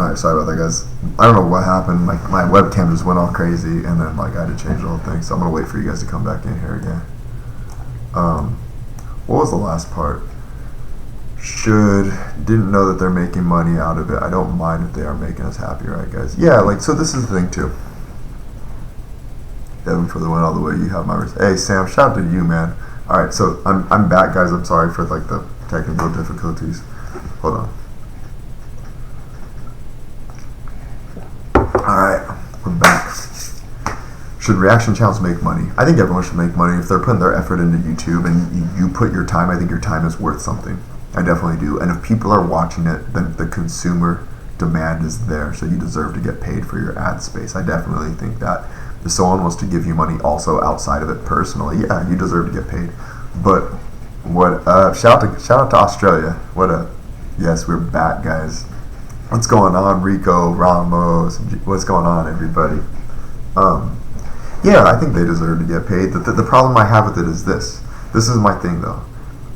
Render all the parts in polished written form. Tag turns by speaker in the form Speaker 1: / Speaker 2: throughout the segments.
Speaker 1: Alright, sorry about that, guys. I don't know what happened. My webcam just went all crazy, and then like I had to change the whole thing. So I'm gonna wait for you guys to come back in here again. What was the last part? Didn't know that they're making money out of it. I don't mind if they are making us happy, right, guys? Yeah, like, so this is the thing too. Evan for the win all the way. You have my hey Sam, shout out to you, man. All right, so I'm back, guys. I'm sorry for like the technical difficulties. Hold on. Alright, we're back. Should reaction channels make money? I think everyone should make money if they're putting their effort into YouTube and you put your time. I think your time is worth something. I definitely do. And if people are watching it, then the consumer demand is there, so you deserve to get paid for your ad space. I definitely think that. If someone wants to give you money also outside of it personally, yeah, you deserve to get paid. But what shout out to Australia. What up? Yes, we're back, guys. What's going on, Rico, Ramos? What's going on, everybody? Yeah, I think they deserve to get paid. The problem I have with it is this. This is my thing, though.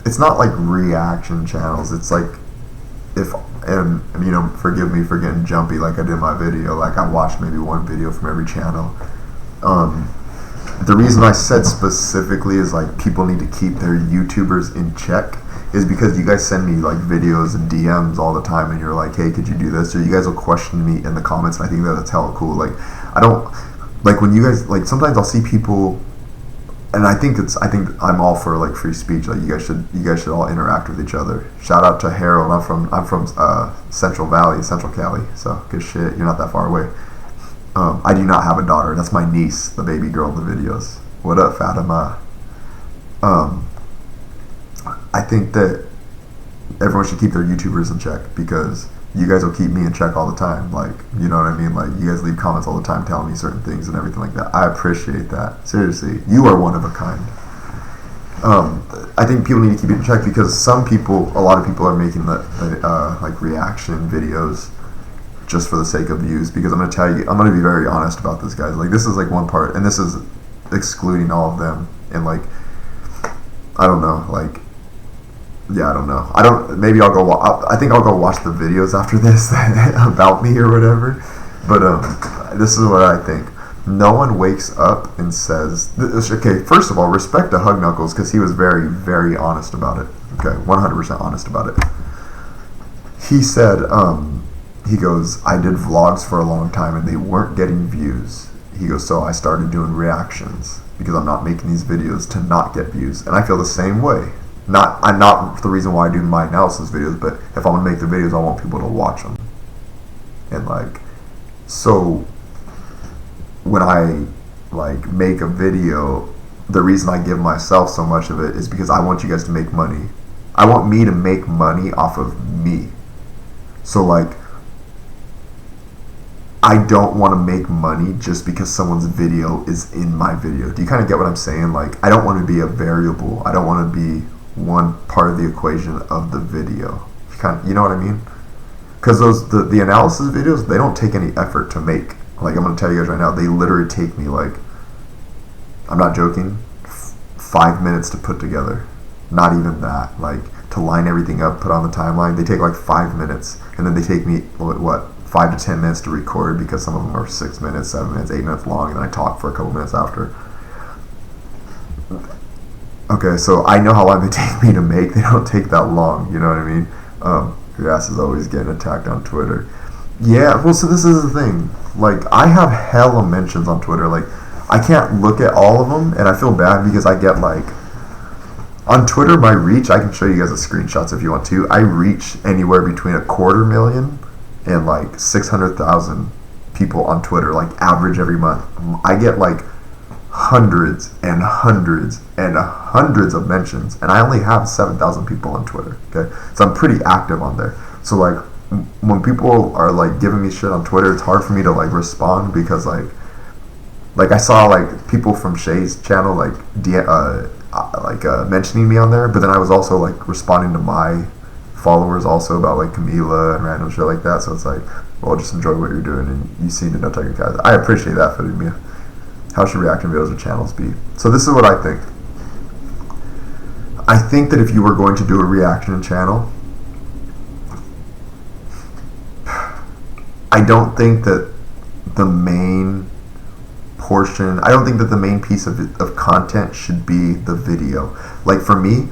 Speaker 1: It's not like reaction channels. It's like and you know, forgive me for getting jumpy like I did in my video. Like I watched maybe one video from every channel. The reason I said specifically is like people need to keep their YouTubers in check is because you guys send me like videos and DMs all the time and you're like, hey, could you do this? Or you guys will question me in the comments, and I think that's hella cool. Like I don't like when you guys like sometimes I'll see people, and I think I'm all for like free speech. Like you guys should all interact with each other. Shout out to Harold. I'm from Central Cali, so good shit. You're not that far away. I do not have a daughter. That's my niece, the baby girl in the videos. What up, Fatima? I think that everyone should keep their YouTubers in check because you guys will keep me in check all the time. Like, you know what I mean? Like, you guys leave comments all the time telling me certain things and everything like that. I appreciate that. Seriously, you are one of a kind. I think people need to keep it in check because a lot of people are making like reaction videos just for the sake of views. Because I'm gonna be very honest about this, guys. Like, this is like one part, and this is excluding all of them. And like, I don't know, like. Yeah, I don't know. Maybe I'll go. I think I'll go watch the videos after this about me or whatever. But this is what I think. No one wakes up and says, "Okay." First of all, respect to Hug Knuckles because he was very, very honest about it. Okay, 100% honest about it. He said, he goes, "I did vlogs for a long time and they weren't getting views." He goes, "So I started doing reactions because I'm not making these videos to not get views." And I feel the same way. I'm not the reason why I do my analysis videos, but if I'm gonna make the videos, I want people to watch them. And like, so when I like make a video, the reason I give myself so much of it is because I want you guys to make money. I want me to make money off of me. So like, I don't want to make money just because someone's video is in my video. Do you kind of get what I'm saying? Like, I don't want to be a variable. I don't want to be one part of the equation of the video. You know what I mean? Because the analysis videos, they don't take any effort to make. Like, I'm gonna tell you guys right now, they literally take me like, I'm not joking, 5 minutes to put together. Not even that. Like, to line everything up, put on the timeline, they take like 5 minutes, and then they take me what 5 to 10 minutes to record because some of them are 6 minutes, 7 minutes, 8 minutes long, and then I talk for a couple minutes after. Okay, so I know how long they take me to make. They don't take that long, you know what I mean? Your ass is always getting attacked on Twitter. Yeah, well, so this is the thing. Like, I have hella mentions on Twitter. Like, I can't look at all of them, and I feel bad because I get, like, on Twitter, my reach, I can show you guys the screenshots if you want to. I reach anywhere between 250,000 and, like, 600,000 people on Twitter, like, average every month. I get, like, hundreds and hundreds and hundreds of mentions, and I only have 7,000 people on Twitter. Okay, so I'm pretty active on there. So like when people are like giving me shit on Twitter, it's hard for me to like respond because like I saw like people from Shay's channel like mentioning me on there, but then I was also like responding to my followers also about like Camila and random shit like that. So it's like, well, just enjoy what you're doing, and you seem to know technicalities. I appreciate that for me. How should reaction videos or channels be? So this is what I think. I think that if you were going to do a reaction channel, I don't think that the main portion, I don't think that the main piece of content should be the video. Like for me,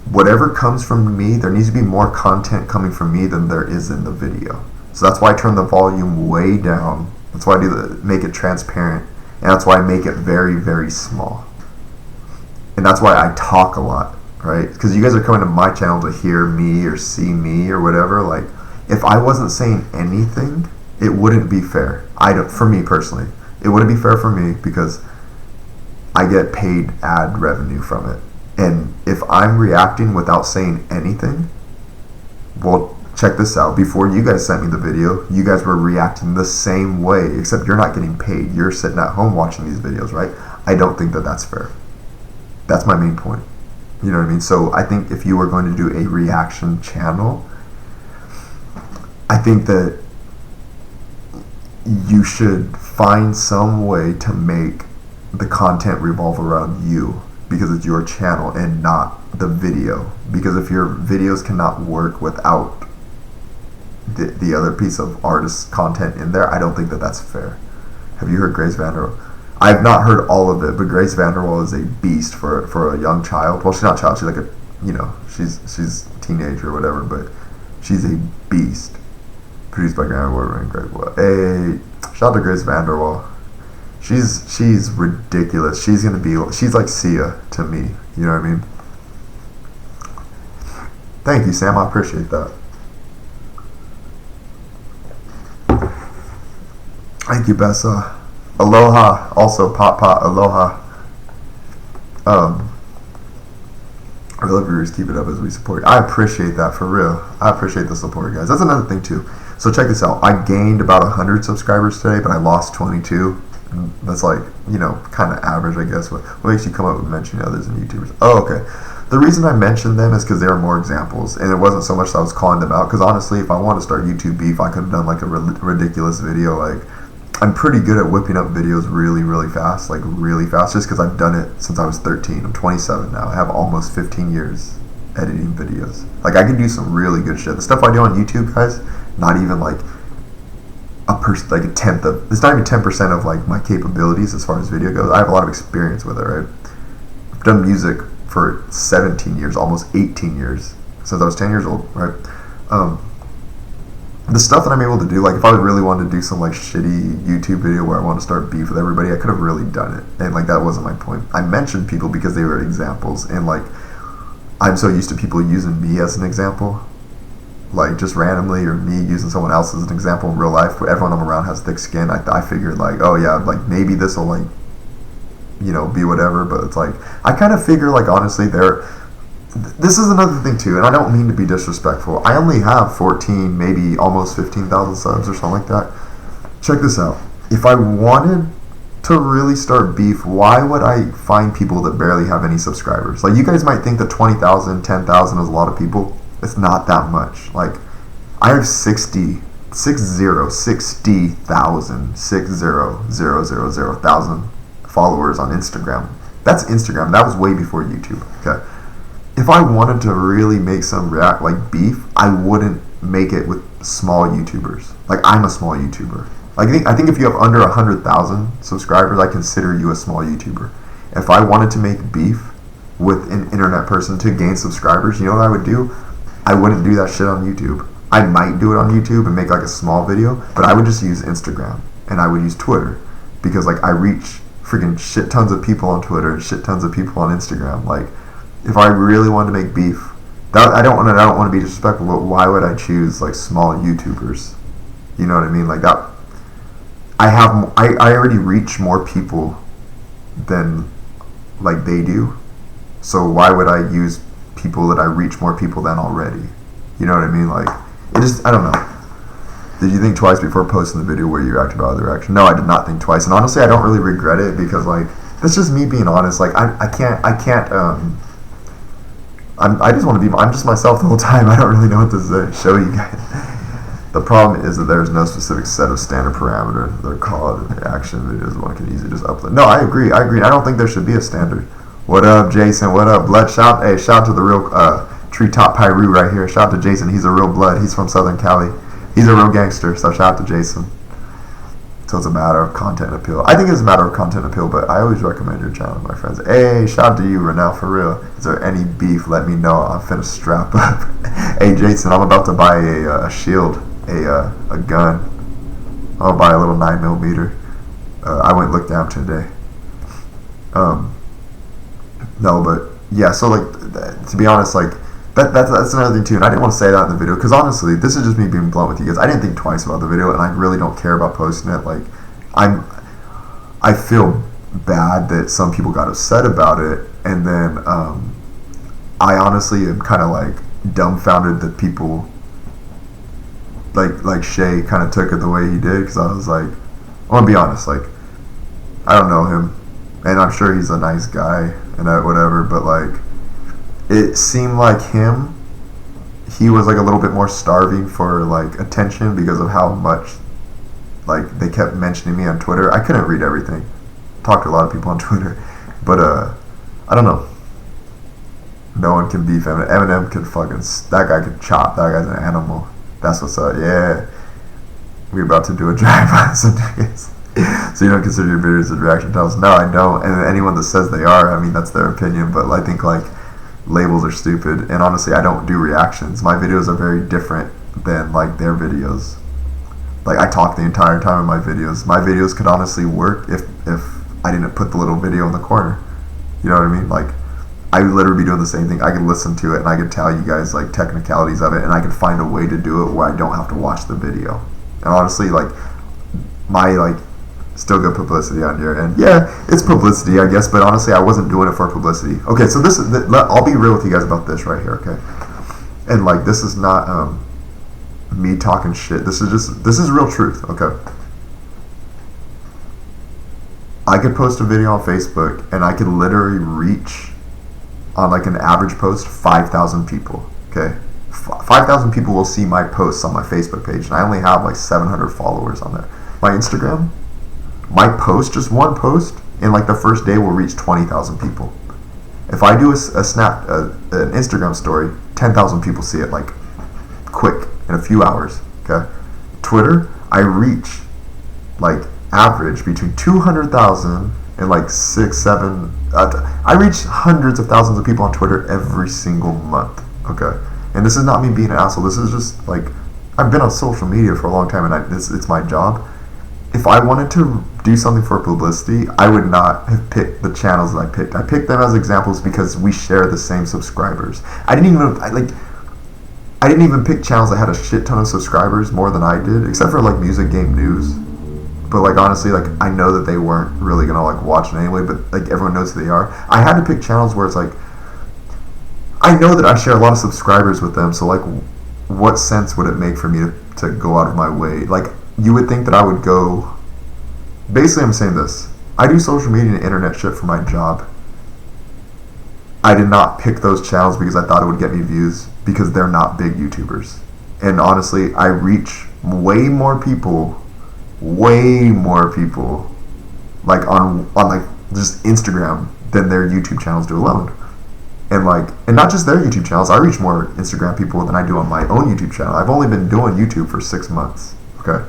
Speaker 1: whatever comes from me, there needs to be more content coming from me than there is in the video. So that's why I turn the volume way down. That's why I make it transparent, and that's why I make it very, very small. And that's why I talk a lot, right? Because you guys are coming to my channel to hear me or see me or whatever. Like, if I wasn't saying anything, it wouldn't be fair. For me personally, it wouldn't be fair for me because I get paid ad revenue from it. And if I'm reacting without saying anything, well, check this out. Before you guys sent me the video, you guys were reacting the same way, except you're not getting paid. You're sitting at home watching these videos, right? I don't think that that's fair. That's my main point. You know what I mean? So I think if you were going to do a reaction channel, I think that you should find some way to make the content revolve around you, because it's your channel and not the video. Because if your videos cannot work without the other piece of artist content in there, I don't think that that's fair. Have you heard Grace Vanderwall? I've not heard all of it, but Grace Vanderwall is a beast for a young child. Well, she's not a child. She's like she's a teenager or whatever, but she's a beast. Produced by Grandma Warner and Greg Watt. Hey, shout out to Grace Vanderwall. She's ridiculous. She's like Sia to me. You know what I mean? Thank you, Sam. I appreciate that. Thank you, Bessa. Aloha. Also, Pop. Aloha. Our deliveries keep it up as we support. I appreciate that, for real. I appreciate the support, guys. That's another thing, too. So check this out. I gained about 100 subscribers today, but I lost 22. And that's like, kind of average, I guess. What makes you come up with mentioning others and YouTubers? Oh, okay. The reason I mentioned them is because there are more examples, and it wasn't so much that I was calling them out, because honestly, if I wanted to start YouTube beef, I could have done like a ridiculous video. Like, I'm pretty good at whipping up videos really, really fast, just because I've done it since I was 13. I'm 27 now. I have almost 15 years editing videos. Like, I can do some really good shit. The stuff I do on YouTube, guys, not even like a tenth of, it's not even 10% of like my capabilities as far as video goes. I have a lot of experience with it, right? I've done music for 17 years, almost 18 years, since I was 10 years old, right? The stuff that I'm able to do, like if I really wanted to do some like shitty YouTube video where I want to start beef with everybody, I could have really done it. And like, that wasn't my point. I mentioned people because they were examples, and like, I'm so used to people using me as an example, like just randomly, or me using someone else as an example in real life. Everyone I'm around has thick skin. I figured like, oh yeah, like maybe this will like, be whatever. But it's like, I kind of figure like, honestly, this is another thing too, and I don't mean to be disrespectful. I only have 14, maybe almost 15,000 subs or something like that. Check this out. If I wanted to really start beef, why would I find people that barely have any subscribers? Like, you guys might think that 20,000, 10,000 is a lot of people. It's not that much. Like, I have 60,000 followers on Instagram. That's Instagram. That was way before YouTube. Okay. If I wanted to really make some beef, I wouldn't make it with small YouTubers. Like, I'm a small YouTuber. Like, I think if you have under 100,000 subscribers, I consider you a small YouTuber. If I wanted to make beef with an internet person to gain subscribers, you know what I would do? I wouldn't do that shit on YouTube. I might do it on YouTube and make like a small video, but I would just use Instagram and I would use Twitter, because like I reach freaking shit tons of people on Twitter and shit tons of people on Instagram. Like, if I really wanted to make beef, I don't want to be disrespectful, but why would I choose like small YouTubers? You know what I mean? Like that, I already reach more people than like they do. So why would I use people that I reach more people than already? You know what I mean? Like, I don't know. Did you think twice before posting the video where you reacted about the reaction? No, I did not think twice. And honestly, I don't really regret it, because like, that's just me being honest. Like, I just want to be, I'm just myself the whole time. I don't really know what to show you guys. The problem is that there's no specific set of standard parameters. They're called reaction videos. One can easily just upload. No, I agree. I don't think there should be a standard. What up, Jason? What up, Blood? Shout out to the real Treetop Pyru right here. Shout out to Jason. He's a real blood. He's from Southern Cali. He's a real gangster, so shout out to Jason. So it's a matter of content appeal. I think it's a matter of content appeal, but I always recommend your channel to my friends. Hey, shout out to you, Renell, for real. Is there any beef? Let me know. I'm finna strap up. Hey, Jason, I'm about to buy a shield, a gun. I'll buy a little 9mm. I went look down today. No, but yeah. So like, to be honest, like that's another thing too. And I didn't want to say that in the video because honestly, this is just me being blunt with you guys. I didn't think twice about the video, and I really don't care about posting it. Like, I feel bad that some people got upset about it, and then I honestly am kind of like dumbfounded that people like Shay kind of took it the way he did, because I was like, I want to be honest, like, I don't know him, and I'm sure he's a nice guy and whatever, but like, it seemed like he was like a little bit more starving for like attention because of how much like they kept mentioning me on Twitter. I couldn't read everything. Talked to a lot of people on Twitter, but I don't know. No one can beef Eminem. Eminem can that guy can chop. That guy's an animal. That's what's up. Yeah, we're about to do a drive-by. So you don't consider your videos as reaction channels? No, I don't. And anyone that says they are, I mean, that's their opinion. But I think like labels are stupid. And honestly, I don't do reactions. My videos are very different than like their videos. Like, I talk the entire time in my videos. My videos could honestly work if I didn't put the little video in the corner. You know what I mean? Like, I would literally be doing the same thing. I could listen to it and I could tell you guys like technicalities of it, and I could find a way to do it where I don't have to watch the video. And honestly, like, my like still good publicity on here, and yeah, it's publicity, I guess, but honestly, I wasn't doing it for publicity. Okay, so this is I'll be real with you guys about this right here, okay? And like, this is not me talking shit. This is real truth, okay? I could post a video on Facebook and I could literally reach, on like an average post, 5,000 people, okay? 5,000 people will see my posts on my Facebook page, and I only have like 700 followers on there. My Instagram, my post, just one post, in like the first day will reach 20,000 people. If I do an Instagram story, 10,000 people see it like quick in a few hours, okay? Twitter, I reach like average between 200,000 and like 6-7 I reach hundreds of thousands of people on Twitter every single month, okay? And this is not me being an asshole. This is just like, I've been on social media for a long time, and it's my job. If I wanted to do something for publicity, I would not have picked the channels that I picked. I picked them as examples because we share the same subscribers. I didn't even pick channels that had a shit ton of subscribers more than I did, except for like music game news. But like, honestly, like, I know that they weren't really gonna like watch it anyway, but like, everyone knows who they are. I had to pick channels where it's like, I know that I share a lot of subscribers with them, so like, what sense would it make for me to go out of my way? Like, you would think that I would go, basically I'm saying this, I do social media and internet shit for my job. I did not pick those channels because I thought it would get me views, because they're not big YouTubers. And honestly, I reach way more people like on like just Instagram than their YouTube channels do alone. And like, and not just their YouTube channels, I reach more Instagram people than I do on my own YouTube channel. I've only been doing YouTube for 6 months, okay?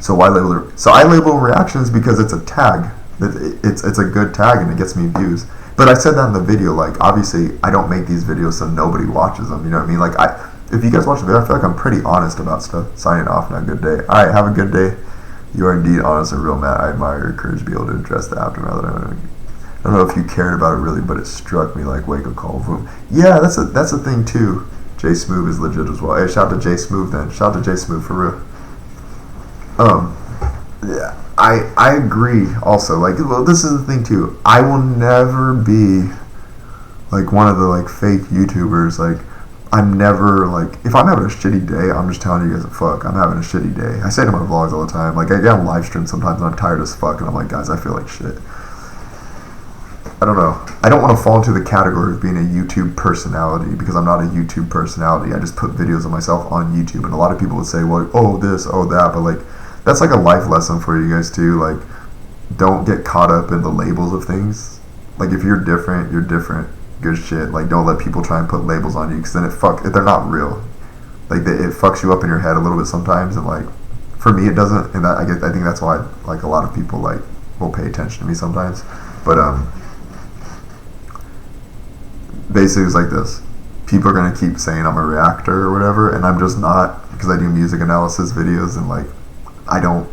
Speaker 1: So I label reactions because it's a tag. It's a good tag and it gets me views. But I said that in the video, like, obviously I don't make these videos so nobody watches them, you know what I mean? Like, if you guys watch the video, I feel like I'm pretty honest about stuff. Signing off, now, good day. Alright, have a good day. You are indeed honest and real, Matt. I admire your courage to be able to address the aftermath. I don't know if you cared about it really, but it struck me like wake up call. Boom. Yeah, that's a thing too. J Smooth is legit as well. Hey, shout out to J Smooth then. Shout out to J Smooth for real. Yeah, I agree also. Like, well, this is the thing too. I will never be like one of the like fake YouTubers. Like, I'm never like, if I'm having a shitty day, I'm just telling you guys, fuck, I'm having a shitty day. I say to my vlogs all the time. Like, I get on live stream sometimes and I'm tired as fuck, and I'm like, guys, I feel like shit. I don't know. I don't want to fall into the category of being a YouTube personality, because I'm not a YouTube personality. I just put videos of myself on YouTube, and a lot of people would say, well, oh this, oh that, but like, that's like a life lesson for you guys too. Like, don't get caught up in the labels of things. Like, if you're different, you're different. Good shit. Like, don't let people try and put labels on you, because then if they're not real. Like it fucks you up in your head a little bit sometimes, and like for me it doesn't, and I think that's why like a lot of people like will pay attention to me sometimes. But basically it's like this: people are gonna keep saying I'm a reactor or whatever, and I'm just not, because I do music analysis videos, and like I don't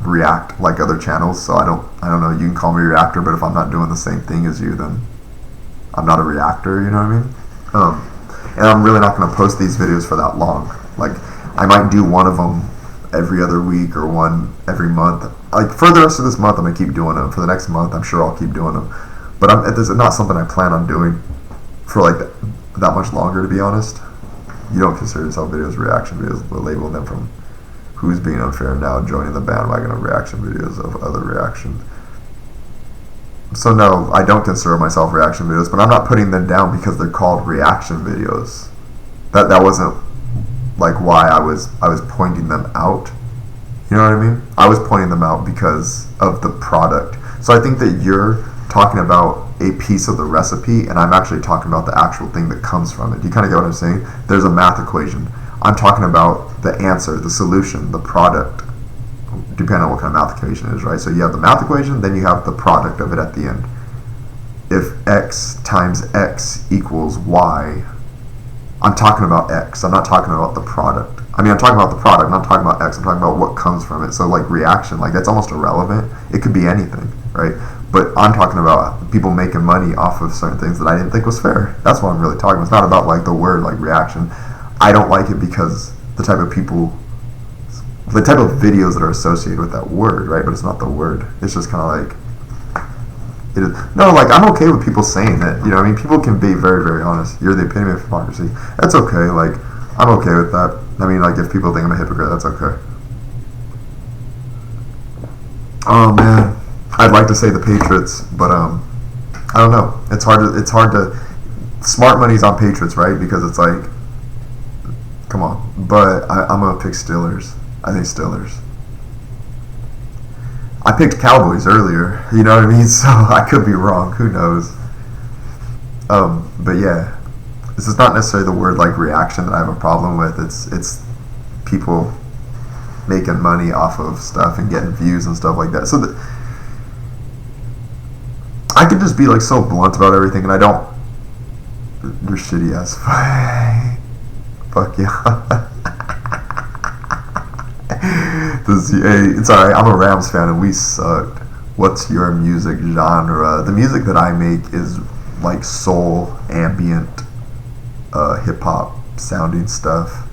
Speaker 1: react like other channels, so I don't know, you can call me a reactor, but if I'm not doing the same thing as you, then I'm not a reactor, you know what I mean? And I'm really not going to post these videos for that long. Like, I might do one of them every other week or one every month. Like, for the rest of this month, I'm going to keep doing them. For the next month, I'm sure I'll keep doing them. But this is not something I plan on doing for, like, that much longer, to be honest. You don't consider yourself videos reaction videos, but label them from who's being unfair now, joining the bandwagon of reaction videos of other reactions. So no, I don't consider myself reaction videos, but I'm not putting them down because they're called reaction videos. That wasn't like why I was pointing them out. You know what I mean? I was pointing them out because of the product. So I think that you're talking about a piece of the recipe, and I'm actually talking about the actual thing that comes from it. Do you kind of get what I'm saying? There's a math equation. I'm talking about the answer, the solution, the product, depending on what kind of math equation it is, right? So you have the math equation, then you have the product of it at the end. If x times x equals y, I'm talking about x. I'm not talking about the product. I mean, I'm talking about the product, I'm not talking about x. I'm talking about what comes from it. So like reaction, like that's almost irrelevant. It could be anything, right? But I'm talking about people making money off of certain things that I didn't think was fair. That's what I'm really talking about. It's not about like the word like reaction. I don't like it because the type of videos that are associated with that word, right? But it's not the word. It's just kind of like, it is. No, like I'm okay with people saying that. You know, I mean, people can be very, very honest. You're the epitome of hypocrisy. That's okay. Like I'm okay with that. I mean, like if people think I'm a hypocrite, that's okay. Oh man, I'd like to say the Patriots, but I don't know. It's hard to. Smart money's on Patriots, right? Because it's like, come on. But I'm gonna pick Steelers. I think Steelers. I picked Cowboys earlier, you know what I mean? So I could be wrong. Who knows? But yeah, this is not necessarily the word like reaction that I have a problem with. It's people making money off of stuff and getting views and stuff like that. So I could just be like so blunt about everything, and I don't. You're shitty ass. Fuck yeah. It's alright, I'm a Rams fan and we sucked. What's your music genre? The music that I make is like soul, ambient, hip-hop sounding stuff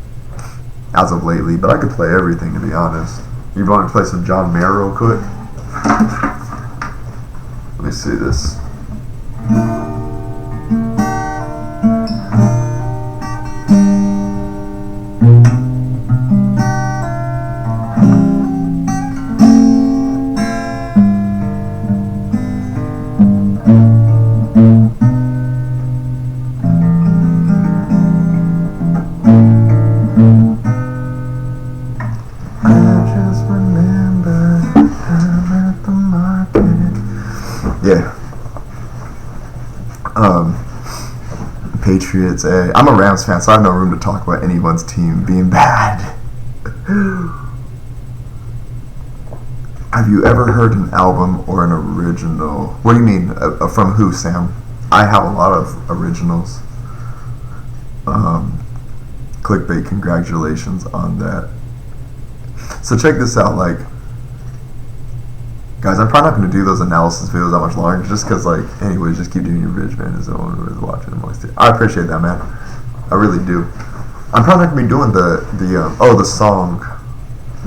Speaker 1: as of lately, but I could play everything, to be honest. You want to play some John Mayer real quick? Let me see this. Patriots. I'm a Rams fan, so I have no room to talk about anyone's team being bad. Have you ever heard an album or an original? What do you mean? From who, Sam? I have a lot of originals. Clickbait, congratulations on that. So check this out, like, guys, I'm probably not going to do those analysis videos that much longer, just because, like, anyways, just keep doing your bridge, man. Is the one who is watching the most. I appreciate that, man. I really do. I'm probably not going to be doing the song.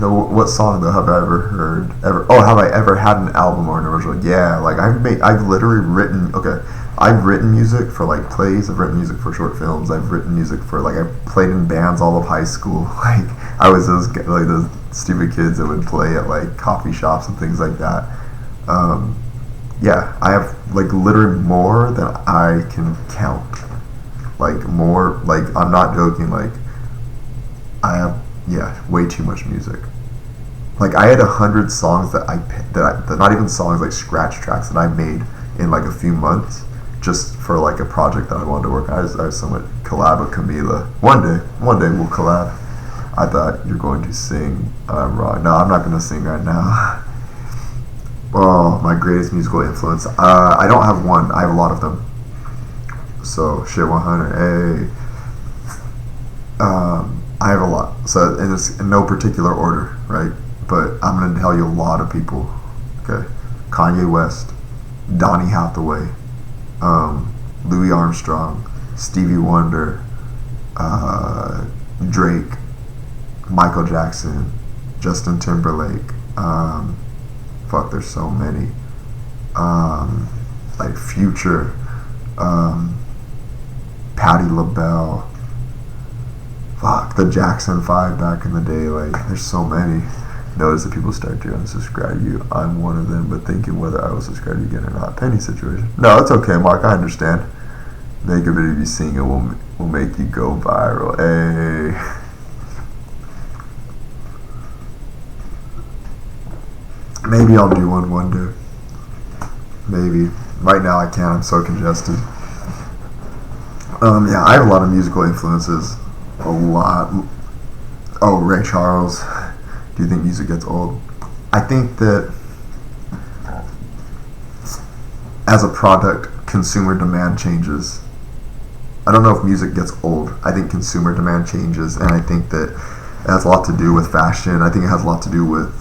Speaker 1: What song though have I ever heard? Have I ever had an album or an original? Yeah, like I've literally written. Okay, I've written music for like plays. I've written music for short films. I've written music for like I played in bands all of high school. Like I was those stupid kids that would play at like coffee shops and things like that. Yeah, I have like literally more than I can count. Like more, like I'm not joking. Like I have, yeah, way too much music. Like I had 100 songs that not even songs, like scratch tracks that I made in like a few months, just for like a project that I wanted to work on. I somewhat collab with Camila. One day we'll collab. I thought you're going to sing. I'm wrong. No, I'm not going to sing right now. Oh, my greatest musical influence. I don't have one. I have a lot of them. So, shit 100. Hey. I have a lot. So, and it's in no particular order, right? But I'm going to tell you a lot of people. Okay. Kanye West, Donny Hathaway, Louis Armstrong, Stevie Wonder, Drake, Michael Jackson, Justin Timberlake. Fuck, there's so many. Like Future, Patti LaBelle. Fuck, the Jackson 5 back in the day. Like, there's so many. Notice that people start to unsubscribe you. I'm one of them, but thinking whether I will subscribe to you again or not. Penny situation. No, it's okay, Mark. I understand. Make a video of you singing will make you go viral. Hey. Maybe I'll do one day. Maybe. Right now I can't. I'm so congested. Yeah, I have a lot of musical influences. A lot. Oh, Ray Charles. Do you think music gets old? I think that as a product, consumer demand changes. I don't know if music gets old. I think consumer demand changes, and I think that it has a lot to do with fashion. I think it has a lot to do with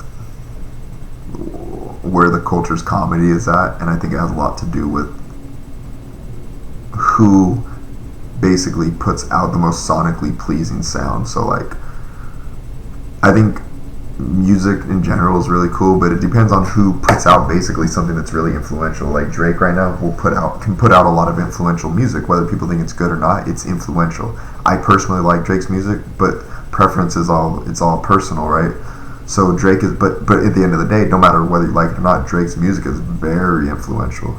Speaker 1: where the culture's comedy is at, and I think it has a lot to do with who basically puts out the most sonically pleasing sound. So, like, I think music in general is really cool, but it depends on who puts out basically something that's really influential. Like Drake right now can put out a lot of influential music, whether people think it's good or not. It's influential. I personally like Drake's music, but preference is all personal, right? So Drake is, but at the end of the day, no matter whether you like it or not, Drake's music is very influential.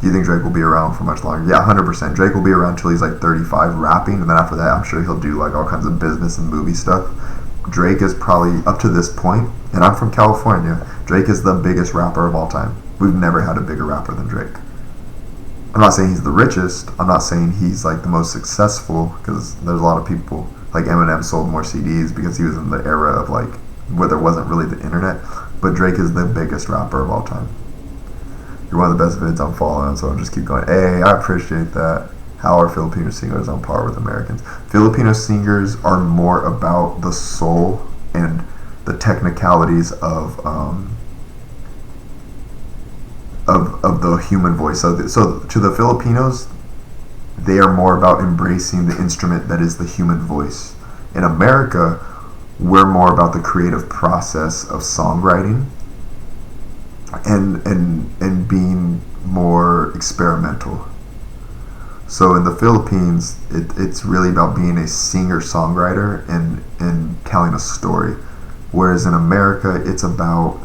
Speaker 1: Do you think Drake will be around for much longer? Yeah, 100%. Drake will be around until he's like 35 rapping, and then after that, I'm sure he'll do like all kinds of business and movie stuff. Drake is probably, up to this point, and I'm from California, Drake is the biggest rapper of all time. We've never had a bigger rapper than Drake. I'm not saying he's the richest. I'm not saying he's like the most successful, because there's a lot of people, like Eminem sold more CDs because he was in the era of like, where there wasn't really the internet, but Drake is the biggest rapper of all time. You're one of the best vids I'm following, so I'll just keep going. Hey, I appreciate that. How are Filipino singers on par with Americans? Filipino singers are more about the soul and the technicalities of the human voice. So to the Filipinos, they are more about embracing the instrument that is the human voice. In America, we're more about the creative process of songwriting and being more experimental. So in the Philippines, it's really about being a singer-songwriter and telling a story. Whereas in America, it's about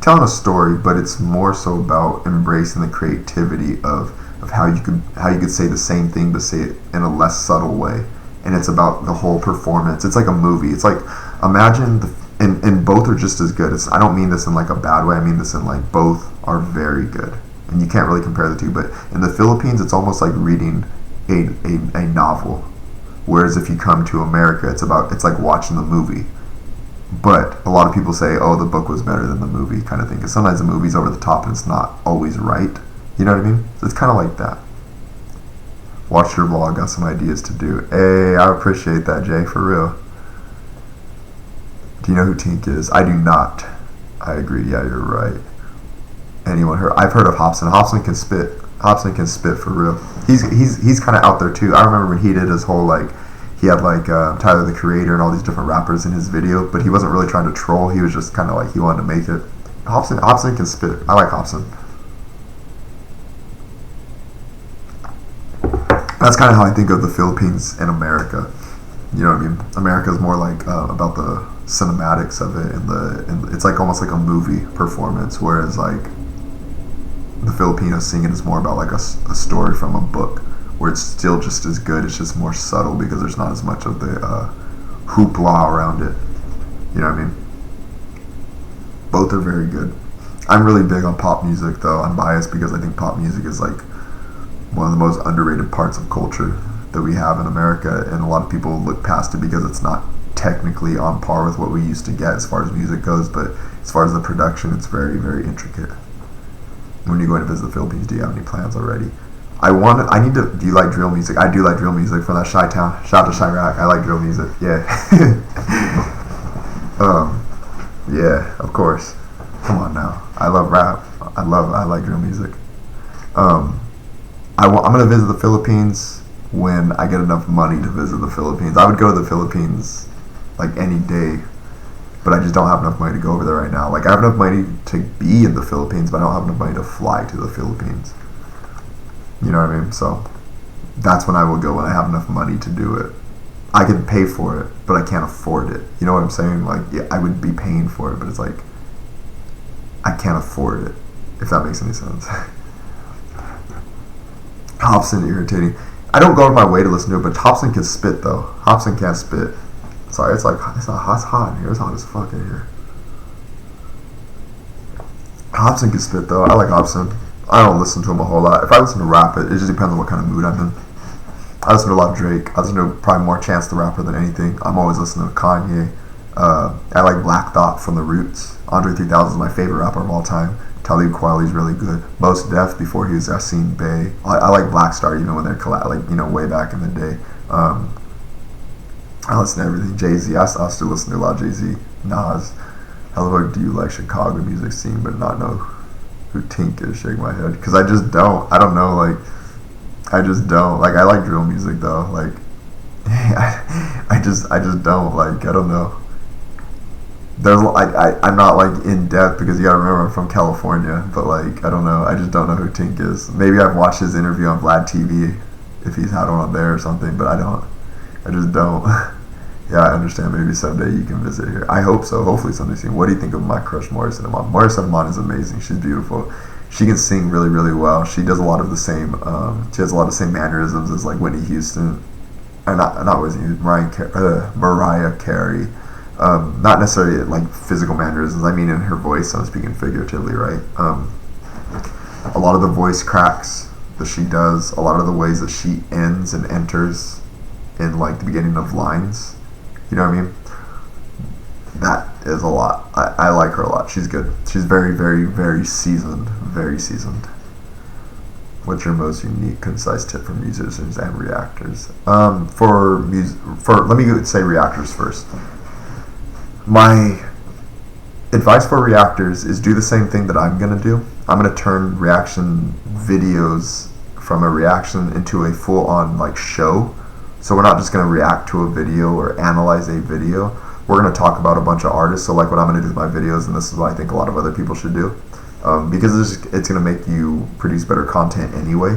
Speaker 1: telling a story, but it's more so about embracing the creativity of how you could say the same thing but say it in a less subtle way. And it's about the whole performance. It's like a movie. It's like, imagine and both are just as good. I don't mean this in like a bad way. I mean this in like both are very good. And you can't really compare the two, but in the Philippines, it's almost like reading a novel. Whereas if you come to America, it's like watching the movie. But a lot of people say, oh, the book was better than the movie kind of thing. Because sometimes the movie's over the top and it's not always right. You know what I mean? So it's kind of like that. Watch your vlog, got some ideas to do. Hey, I appreciate that, Jay, for real. Do you know who Tink is? I do not. I agree, yeah, you're right. Anyone heard? I've heard of Hobson. Hobson can spit. Hobson can spit for real. He's kind of out there too. I remember when he did his whole like, he had like Tyler the Creator and all these different rappers in his video, but he wasn't really trying to troll. He was just kind of like, he wanted to make it. Hobson can spit. I like Hobson. That's kind of how I think of the Philippines and America. You know what I mean? America is more like about the cinematics of it, and it's like almost like a movie performance, whereas like the Filipino singing is more about like a story from a book, where it's still just as good. It's just more subtle because there's not as much of the hoopla around it. You know what I mean? Both are very good. I'm really big on pop music, though. I'm biased because I think pop music is like one of the most underrated parts of culture that we have in America, and a lot of people look past it because it's not technically on par with what we used to get as far as music goes, but as far as the production, it's very, very intricate. When you're going to visit the Philippines, do you have any plans already? Do you like drill music? I do like drill music from that Chi-Town. Shout out to Chirac. I like drill music. Yeah. Yeah, of course. Come on now. I love rap. I like drill music. I'm going to visit the Philippines when I get enough money to visit the Philippines. I would go to the Philippines like any day, but I just don't have enough money to go over there right now. Like, I have enough money to be in the Philippines, but I don't have enough money to fly to the Philippines. You know what I mean? So that's when I will go, when I have enough money to do it. I can pay for it, but I can't afford it. You know what I'm saying? Like, yeah, I would be paying for it, but it's like, I can't afford it, if that makes any sense. Hobson, irritating. I don't go out of my way to listen to it, but Hobson can spit, though. Hobson can't spit. Sorry, it's hot in here. It's hot as fuck in here. Hobson can spit, though. I like Hobson. I don't listen to him a whole lot. If I listen to rap, it just depends on what kind of mood I'm in. I listen to a lot of Drake. I listen to probably more Chance the Rapper than anything. I'm always listening to Kanye. I like Black Thought from The Roots. Andre 3000 is my favorite rapper of all time. Talib Kweli's really good. Mos Def before he was Yasin Bey. I like Black Star even when they're way back in the day. I listen to everything. Jay-Z. I still listen to a lot of Jay-Z. Nas. How do you like Chicago music scene but not know who Tink is? Shake my head, because I just don't. I don't know. Like, I just don't. Like, I like drill music though. Like, I just don't. Like, I don't know. I'm not like in depth because you gotta remember I'm from California, but like, I don't know. I just don't know who Tink is. Maybe I've watched his interview on Vlad TV if he's had one on there or something, but I don't. I just don't. Yeah, I understand. Maybe someday you can visit here. I hope so. Hopefully someday soon. What do you think of my crush, Morrison Amon? Morrison Amon is amazing. She's beautiful. She can sing really, really well. She does a lot of the same. She has a lot of the same mannerisms as like Whitney Houston, or not Whitney Houston, Mariah Carey. Not necessarily like physical mannerisms. I mean in her voice. I'm speaking figuratively, right? A lot of the voice cracks that she does. A lot of the ways that she ends and enters in like the beginning of lines. You know what I mean? That is a lot. I like her a lot. She's good. She's very, very, very seasoned. Very seasoned. What's your most unique, concise tip for musicians and reactors? Let me say reactors first. My advice for reactors is do the same thing that I'm gonna do. I'm gonna turn reaction videos from a reaction into a full-on like show. So we're not just going to react to a video or analyze a video. We're going to talk about a bunch of artists. So like what I'm going to do with my videos, and this is what I think a lot of other people should do, because it's going to make you produce better content anyway,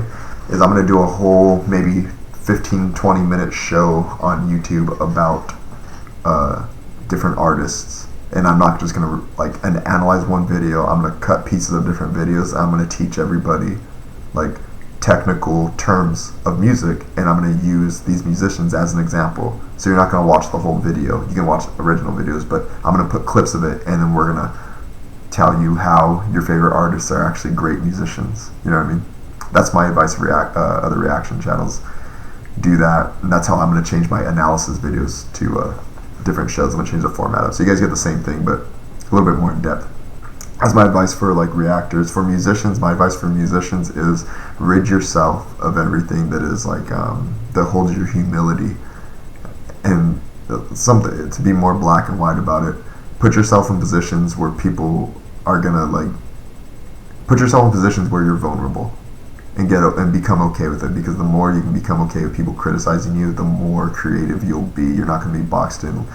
Speaker 1: is I'm going to do a whole maybe 15-20 minute show on YouTube about different artists. And I'm not just going to analyze one video. I'm going to cut pieces of different videos. I'm going to teach everybody like technical terms of music, and I'm going to use these musicians as an example. So you're not going to watch the whole video. You can watch original videos, but I'm going to put clips of it, and then we're going to tell you how your favorite artists are actually great musicians. You know what I mean? That's my advice for other reaction channels. Do that, and that's how I'm going to change my analysis videos to different shows. I'm going to change the format up, so you guys get the same thing, but a little bit more in depth. That's my advice for like reactors. For musicians, my advice for musicians is rid yourself of everything that is like that holds your humility, and something to be more black and white about it. Put yourself in positions where people are gonna put yourself in positions where you're vulnerable, and become okay with it. Because the more you can become okay with people criticizing you, the more creative you'll be. You're not gonna be boxed in.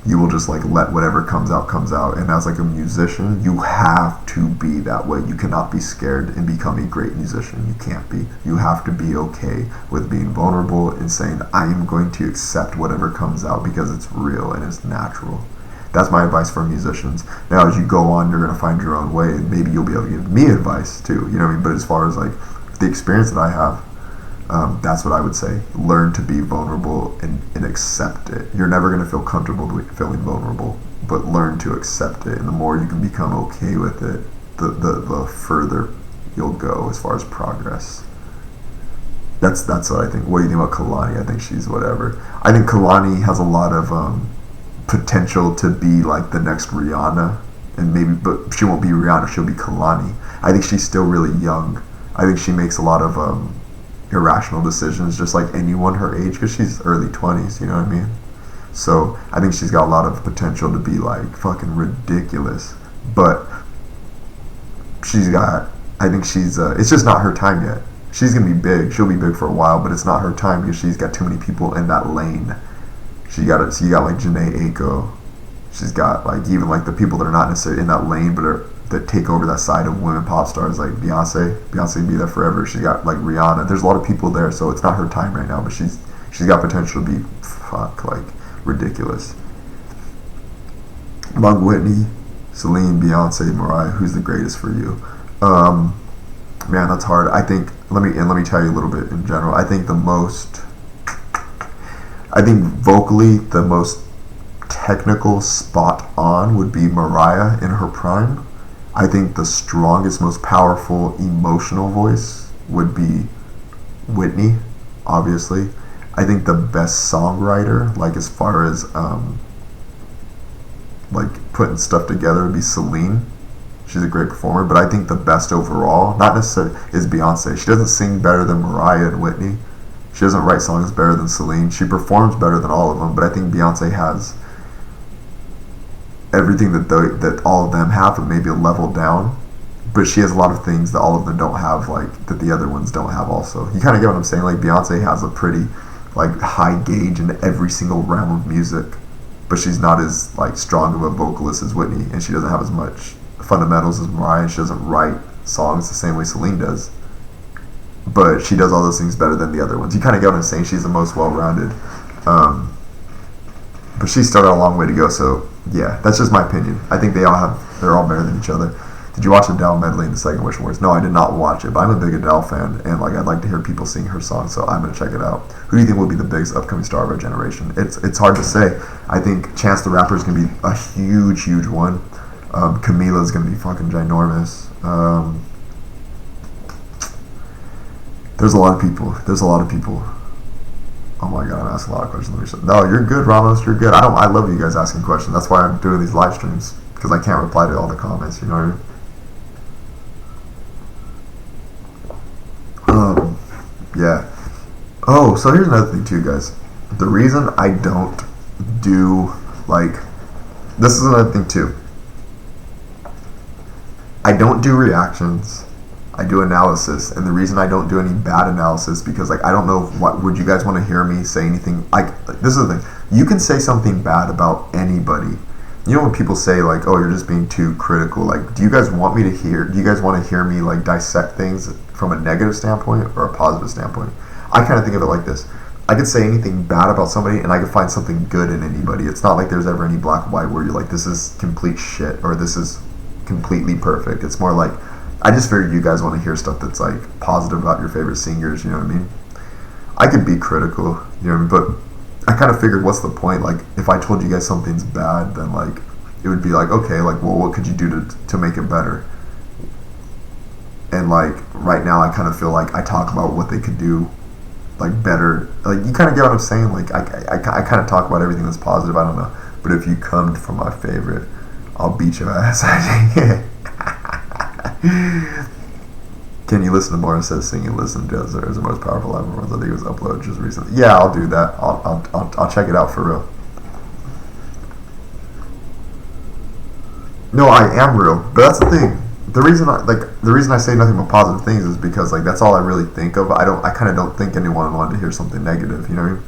Speaker 1: You will just like let whatever comes out. And as like a musician, you have to be that way. You cannot be scared and become a great musician. You can't be. You have to be okay with being vulnerable and saying, I am going to accept whatever comes out because it's real and it's natural. That's my advice for musicians. Now, as you go on, you're going to find your own way, and maybe you'll be able to give me advice too. You know what I mean? But as far as like the experience that I have, that's what I would say. Learn to be vulnerable and accept it. You're never going to feel comfortable feeling vulnerable, but learn to accept it. And the more you can become okay with it, the further you'll go as far as progress. That's what I think. What do you think about Kalani? I think she's whatever. I think Kalani has a lot of potential to be like the next Rihanna, and maybe, but she won't be Rihanna. She'll be Kalani. I think she's still really young. I think she makes a lot of irrational decisions, just like anyone her age, because she's early 20s. You know what I mean? So I think she's got a lot of potential to be like fucking ridiculous. But I think she's. It's just not her time yet. She's gonna be big. She'll be big for a while, but it's not her time because she's got too many people in that lane. So you got like Janae Aiko. She's got like even like the people that are not necessarily in that lane, but that take over that side of women pop stars like Beyonce. Beyonce will be there forever. She's got like Rihanna. There's a lot of people there, so it's not her time right now. But she's got potential to be like ridiculous. Among Whitney, Celine, Beyonce, Mariah, who's the greatest for you? Man, that's hard. I think let me tell you a little bit in general. I think vocally the most technical spot on would be Mariah in her prime. I think the strongest, most powerful emotional voice would be Whitney, obviously. I think the best songwriter, like as far as like putting stuff together, would be Celine. She's a great performer, but I think the best overall, not necessarily, is Beyonce. She doesn't sing better than Mariah and Whitney. She doesn't write songs better than Celine. She performs better than all of them, but I think Beyonce has everything that all of them have, but maybe a level down. But she has a lot of things that all of them don't have, like that the other ones don't have also. You kind of get what I'm saying? Like Beyonce has a pretty like high gauge in every single realm of music, but she's not as like strong of a vocalist as Whitney, and she doesn't have as much fundamentals as Mariah, and she doesn't write songs the same way Celine does, but she does all those things better than the other ones. You kind of get what I'm saying? She's the most well-rounded, but she still got a long way to go. So yeah, that's just my opinion. I think they're all better than each other. Did you watch Adele medley in the Second Wish Awards? No, I did not watch it, but I'm a big Adele fan, and like I'd like to hear people sing her songs, so I'm gonna check it out. Who do you think will be the biggest upcoming star of our generation? It's hard to say. I think Chance the Rapper is gonna be a huge one. Camila's gonna be fucking ginormous. There's a lot of people. Oh my god, I'm asking a lot of questions. No, you're good, Ramos. You're good. I love you guys asking questions. That's why I'm doing these live streams, because I can't reply to all the comments. You know what I mean? Yeah. Oh, so here's another thing too, guys. The reason I don't do this is another thing too. I don't do reactions. I do analysis, and the reason I don't do any bad analysis because I don't know what would you guys want to hear me say anything this is the thing. You can say something bad about anybody. You know when people say oh, you're just being too critical, do you guys want to hear me dissect things from a negative standpoint or a positive standpoint? I kind of think of it like this. I could say anything bad about somebody and I could find something good in anybody. It's not like there's ever any black and white where you're this is complete shit or this is completely perfect. It's more I just figured you guys want to hear stuff that's positive about your favorite singers, you know what I mean? I could be critical, you know, but I kind of figured what's the point? If I told you guys something's bad, then it would be okay, well, what could you do to make it better? And right now I kind of feel I talk about what they could do better. You kind of get what I'm saying? I kind of talk about everything that's positive, I don't know. But if you come from my favorite, I'll beat your ass. Can you listen to more instead of singing? Listen to Desert is the most powerful album. I think it was uploaded just recently. Yeah, I'll do that. I'll check it out for real. No, I am real, but that's the thing. The reason I say nothing but positive things is because that's all I really think of. I kind of don't think anyone wanted to hear something negative. You know what I mean?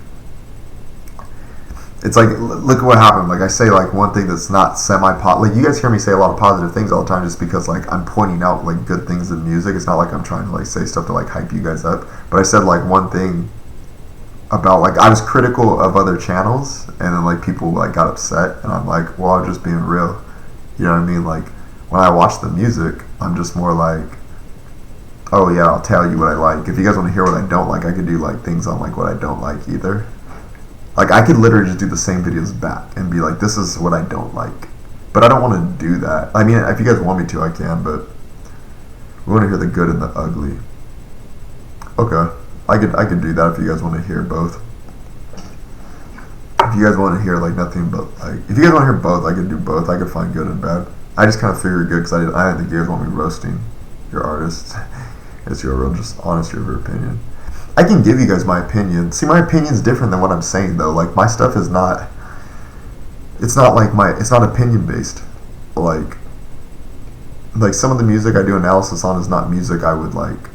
Speaker 1: It's look at what happened. I say one thing that's not you guys hear me say a lot of positive things all the time just because I'm pointing out good things in music. It's not I'm trying to say stuff to hype you guys up. But I said one thing about I was critical of other channels and then people got upset and I'm well, I'm just being real. You know what I mean? When I watch the music, I'm just more oh yeah, I'll tell you what I like. If you guys want to hear what I don't like, I could do things on what I don't like either. I could literally just do the same videos back and be this is what I don't like. But I don't want to do that. I mean, if you guys want me to, I can, but We want to hear the good and the ugly. Okay, I could do that if you guys want to hear both. If you guys want to hear like nothing but like, if you guys want to hear both, I could do both. I could find good and bad. I just kind of figured good because I didn't think you guys want me roasting your artists. It's your real, just honest, your opinion. I can give you guys my opinion. See, my opinion's different than what I'm saying though. Like my stuff is not. It's not like it's not opinion based. Like some of the music I do analysis on is not music I would like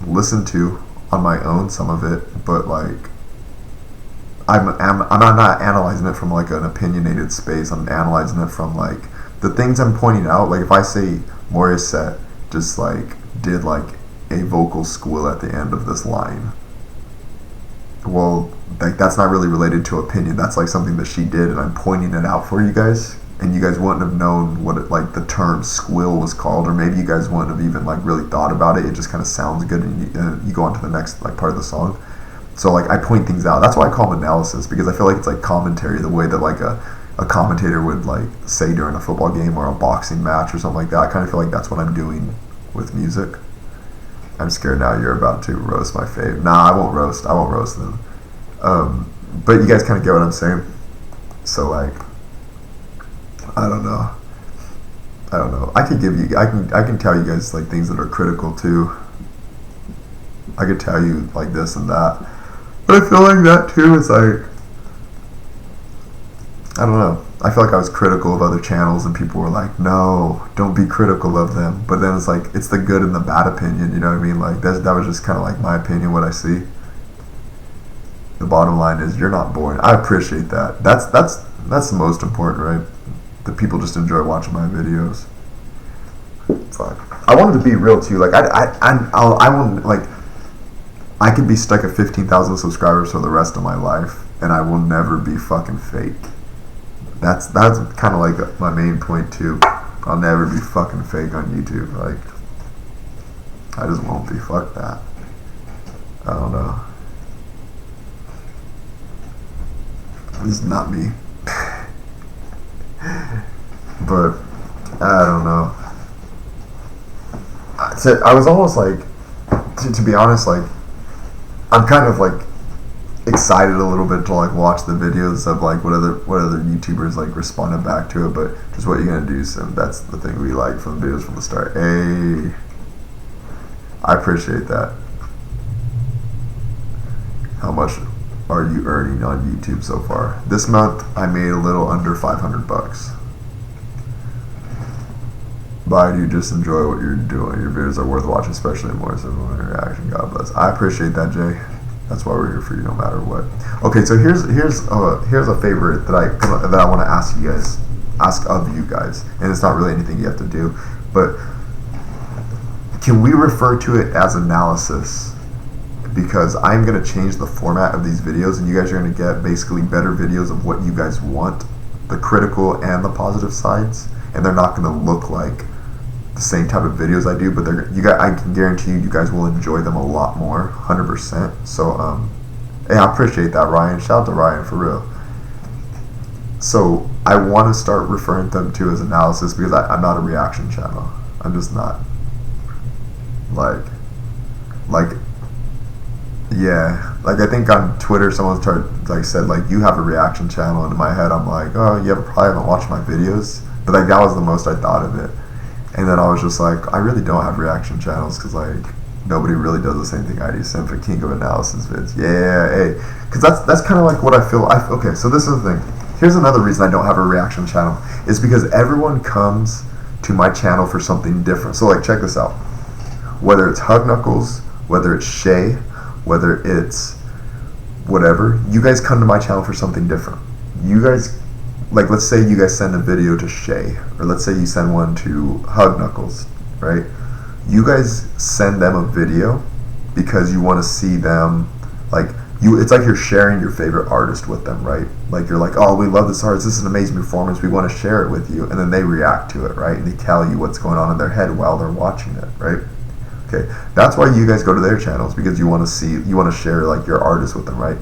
Speaker 1: listen to on my own. Some of it, but like. I'm not analyzing it from like an opinionated space. I'm analyzing it from like the things I'm pointing out. Like if I say Morissette just like did like a vocal squill at the end of this line, well, like that's not really related to opinion. That's like something that she did, and I'm pointing it out for you guys, and you guys wouldn't have known what it, like the term squill was called, or maybe you guys wouldn't have even like really thought about it. It just kind of sounds good, and you go on to the next like part of the song. So like I point things out. That's why I call them analysis, because I feel like it's like commentary, the way that like a commentator would like say during a football game or a boxing match or something like that. I kind of feel like that's what I'm doing with music. I'm scared now you're about to roast my fave. Nah, I won't roast them. But you guys kind of get what I'm saying. So like, I don't know. I can tell you guys like things that are critical too. I could tell you like this and that. But I feel like that too is like, I don't know. I feel like I was critical of other channels and people were like, no, don't be critical of them. But then it's like, it's the good and the bad opinion, you know what I mean? Like that was just kind of like my opinion, what I see. The bottom line is you're not boring. I appreciate that. That's the most important, right? That people just enjoy watching my videos. Fuck. I wanted to be real too. Like I won't like, I could be stuck at 15,000 subscribers for the rest of my life, and I will never be fucking fake. That's kind of like my main point too. I'll never be fucking fake on YouTube. Like, I just won't be. Fuck that. I don't know. This is not me. But I don't know. I was almost like, to be honest, like, I'm kind of like excited a little bit to like watch the videos of like what other YouTubers like responded back to it, but just what you're gonna do. So that's the thing we like from the videos from the start. Hey, I appreciate that. How much are you earning on YouTube so far? This month I made a little under $500. But I do just enjoy what you're doing. Your videos are worth watching, especially more so when reaction. God bless. I appreciate that, Jay. That's why we're here for you, no matter what. Okay, so here's a favorite that I want to ask of you guys, and it's not really anything you have to do, but can we refer to it as analysis? Because I'm gonna change the format of these videos, and you guys are gonna get basically better videos of what you guys want, the critical and the positive sides, and they're not gonna look like the same type of videos I do, but I can guarantee you guys will enjoy them a lot more, 100%. So, hey, I appreciate that, Ryan. Shout out to Ryan, for real. So, I want to start referring them to as analysis because I'm not a reaction channel. I'm just not. Like, yeah. Like, I think on Twitter, someone said, like, you have a reaction channel, and in my head, I'm like, oh, you probably haven't watched my videos. But, like, that was the most I thought of it. And then I was just like, I really don't have reaction channels because like nobody really does the same thing I do. Sim for King of Analysis vids. Yeah, hey, because that's kind of like what I feel. Okay, so this is the thing. Here's another reason I don't have a reaction channel is because everyone comes to my channel for something different. So like, check this out. Whether it's Hug Knuckles, whether it's Shay, whether it's whatever, you guys come to my channel for something different. You guys. Like, let's say you guys send a video to Shay, or let's say you send one to Hug Knuckles, right? You guys send them a video because you want to see them, like, it's like you're sharing your favorite artist with them, right? Like, you're like, oh, we love this artist, this is an amazing performance, we want to share it with you, and then they react to it, right? And they tell you what's going on in their head while they're watching it, right? Okay, that's why you guys go to their channels, because you want to share, like, your artist with them, right?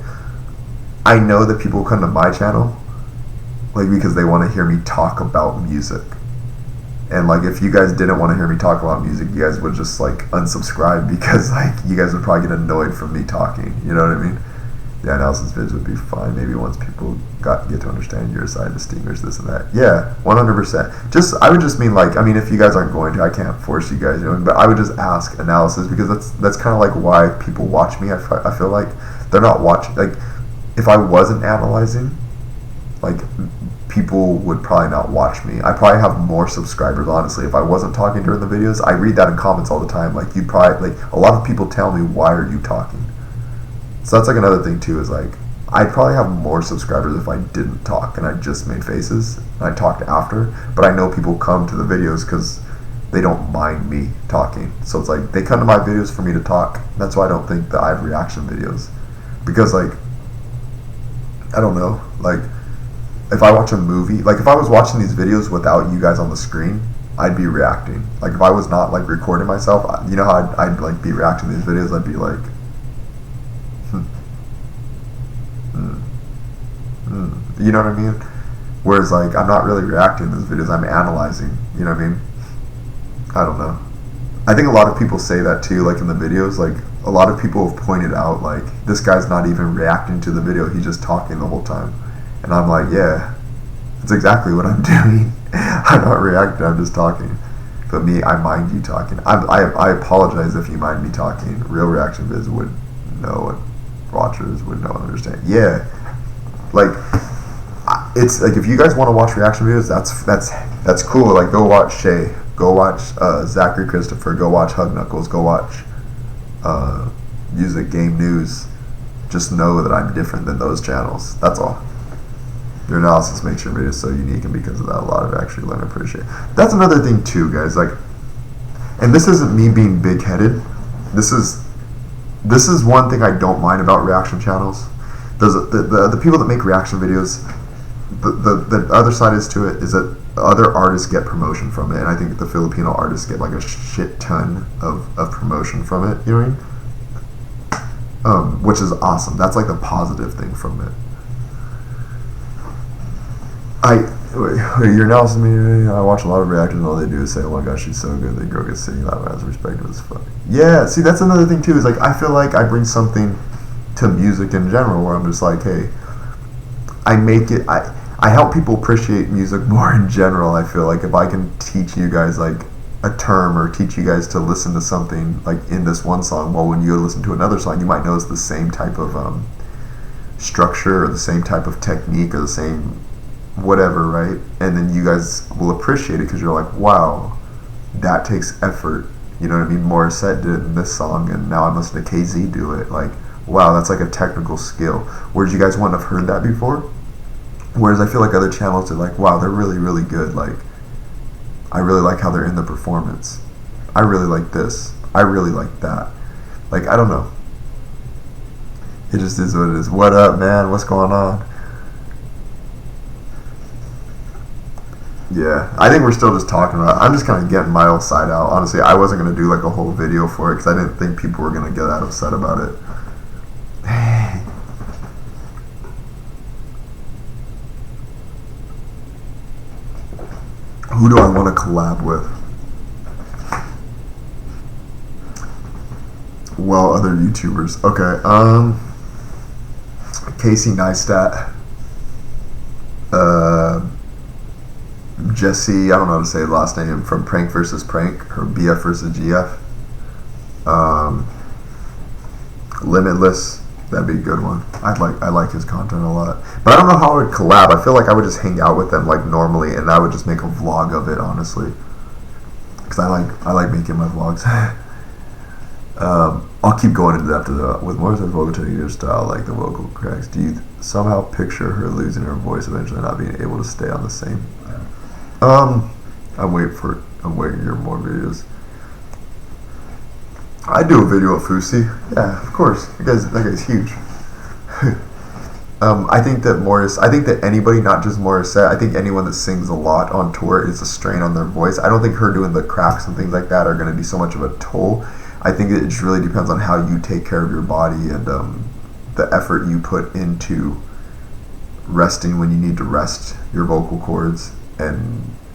Speaker 1: I know that people come to my channel like because they want to hear me talk about music, And like, if you guys didn't want to hear me talk about music, you guys would just like unsubscribe, because like you guys would probably get annoyed from me talking. You know what I mean? The analysis vids would be fine. Maybe once people get to understand your side, the steamers, this and that. Yeah, 100%. I would just mean like, I mean, if you guys aren't going to, I can't force you guys, you know. But I would just ask analysis, because that's kind of like why people watch me. I feel like they're not watching. Like, if I wasn't analyzing, like, people would probably not watch me. I probably have more subscribers, honestly, if I wasn't talking during the videos. I read that in comments all the time. Like, you probably, like, a lot of people tell me, why are you talking? So that's like another thing too, is like, I'd probably have more subscribers if I didn't talk and I just made faces and I talked after. But I know people come to the videos because they don't mind me talking. So it's like, they come to my videos for me to talk. That's why I don't think that I have reaction videos, because like, I don't know, like, if I watch a movie, like if I was watching these videos without you guys on the screen, I'd be reacting. Like, if I was not like recording myself, you know how I'd like be reacting to these videos, I'd be like, you know what I mean? Whereas like, I'm not really reacting to these videos, I'm analyzing, you know what I mean? I don't know. I think a lot of people say that too, like in the videos, like a lot of people have pointed out like, this guy's not even reacting to the video, he's just talking the whole time. And I'm like, yeah, that's exactly what I'm doing. I'm not reacting, I'm just talking. But me, I mind you talking. I apologize if you mind me talking. Real reaction vids would know, and watchers would know and understand. Yeah, like, it's like, if you guys want to watch reaction videos, that's cool. Like, go watch Shay, go watch Zachary Christopher, go watch Hug Knuckles, go watch Music Game News. Just know that I'm different than those channels. That's all. Your analysis makes your videos so unique, and because of that, a lot of actually learn and appreciate. That's another thing too, guys. Like, and this isn't me being big-headed. This is one thing I don't mind about reaction channels. The people that make reaction videos, the other side is to it is that other artists get promotion from it, and I think the Filipino artists get like a shit ton of promotion from it. You know what I mean? Which is awesome. That's like the positive thing from it. Your analysis meeting, I watch a lot of reactions, all they do is say, oh my gosh, she's so good, the girl gets singing loud as respected as fuck. Yeah, see, that's another thing too, is like, I feel like I bring something to music in general, where I'm just like, hey, I help people appreciate music more in general. I feel like if I can teach you guys like a term, or teach you guys to listen to something like in this one song, well, when you listen to another song, you might notice the same type of structure, or the same type of technique, or the same whatever, right? And then you guys will appreciate it, because you're like, wow, that takes effort. You know what I mean? Morissette did it in this song, and now I'm listening to KZ do it. Like, wow, that's like a technical skill. Whereas you guys wouldn't have heard that before. Whereas I feel like other channels are like, wow, they're really, really good. Like, I really like how they're in the performance. I really like this. I really like that. Like, I don't know. It just is what it is. What up, man? What's going on? Yeah, I think we're still just talking about it. I'm just kind of getting my old side out. Honestly, I wasn't going to do like a whole video for it, because I didn't think people were going to get that upset about it. Who do I want to collab with? Well, other YouTubers. Okay, Casey Neistat. Jesse, I don't know how to say the last name, from Prank vs. Prank, or BF vs. GF. Limitless, that'd be a good one. I like his content a lot. But I don't know how I would collab. I feel like I would just hang out with them like normally, and I would just make a vlog of it, honestly. Because I like making my vlogs. I'll keep going into depth with more vocal technique or style, like the vocal cracks. Do you somehow picture her losing her voice, eventually not being able to stay on the same? I'm waiting to hear more videos. I do a video of Fusi. Yeah, of course. That guy's huge. I think that anybody, not just Morissette, I think anyone that sings a lot on tour is a strain on their voice. I don't think her doing the cracks and things like that are going to be so much of a toll. I think it just really depends on how you take care of your body, and the effort you put into resting when you need to rest your vocal cords, and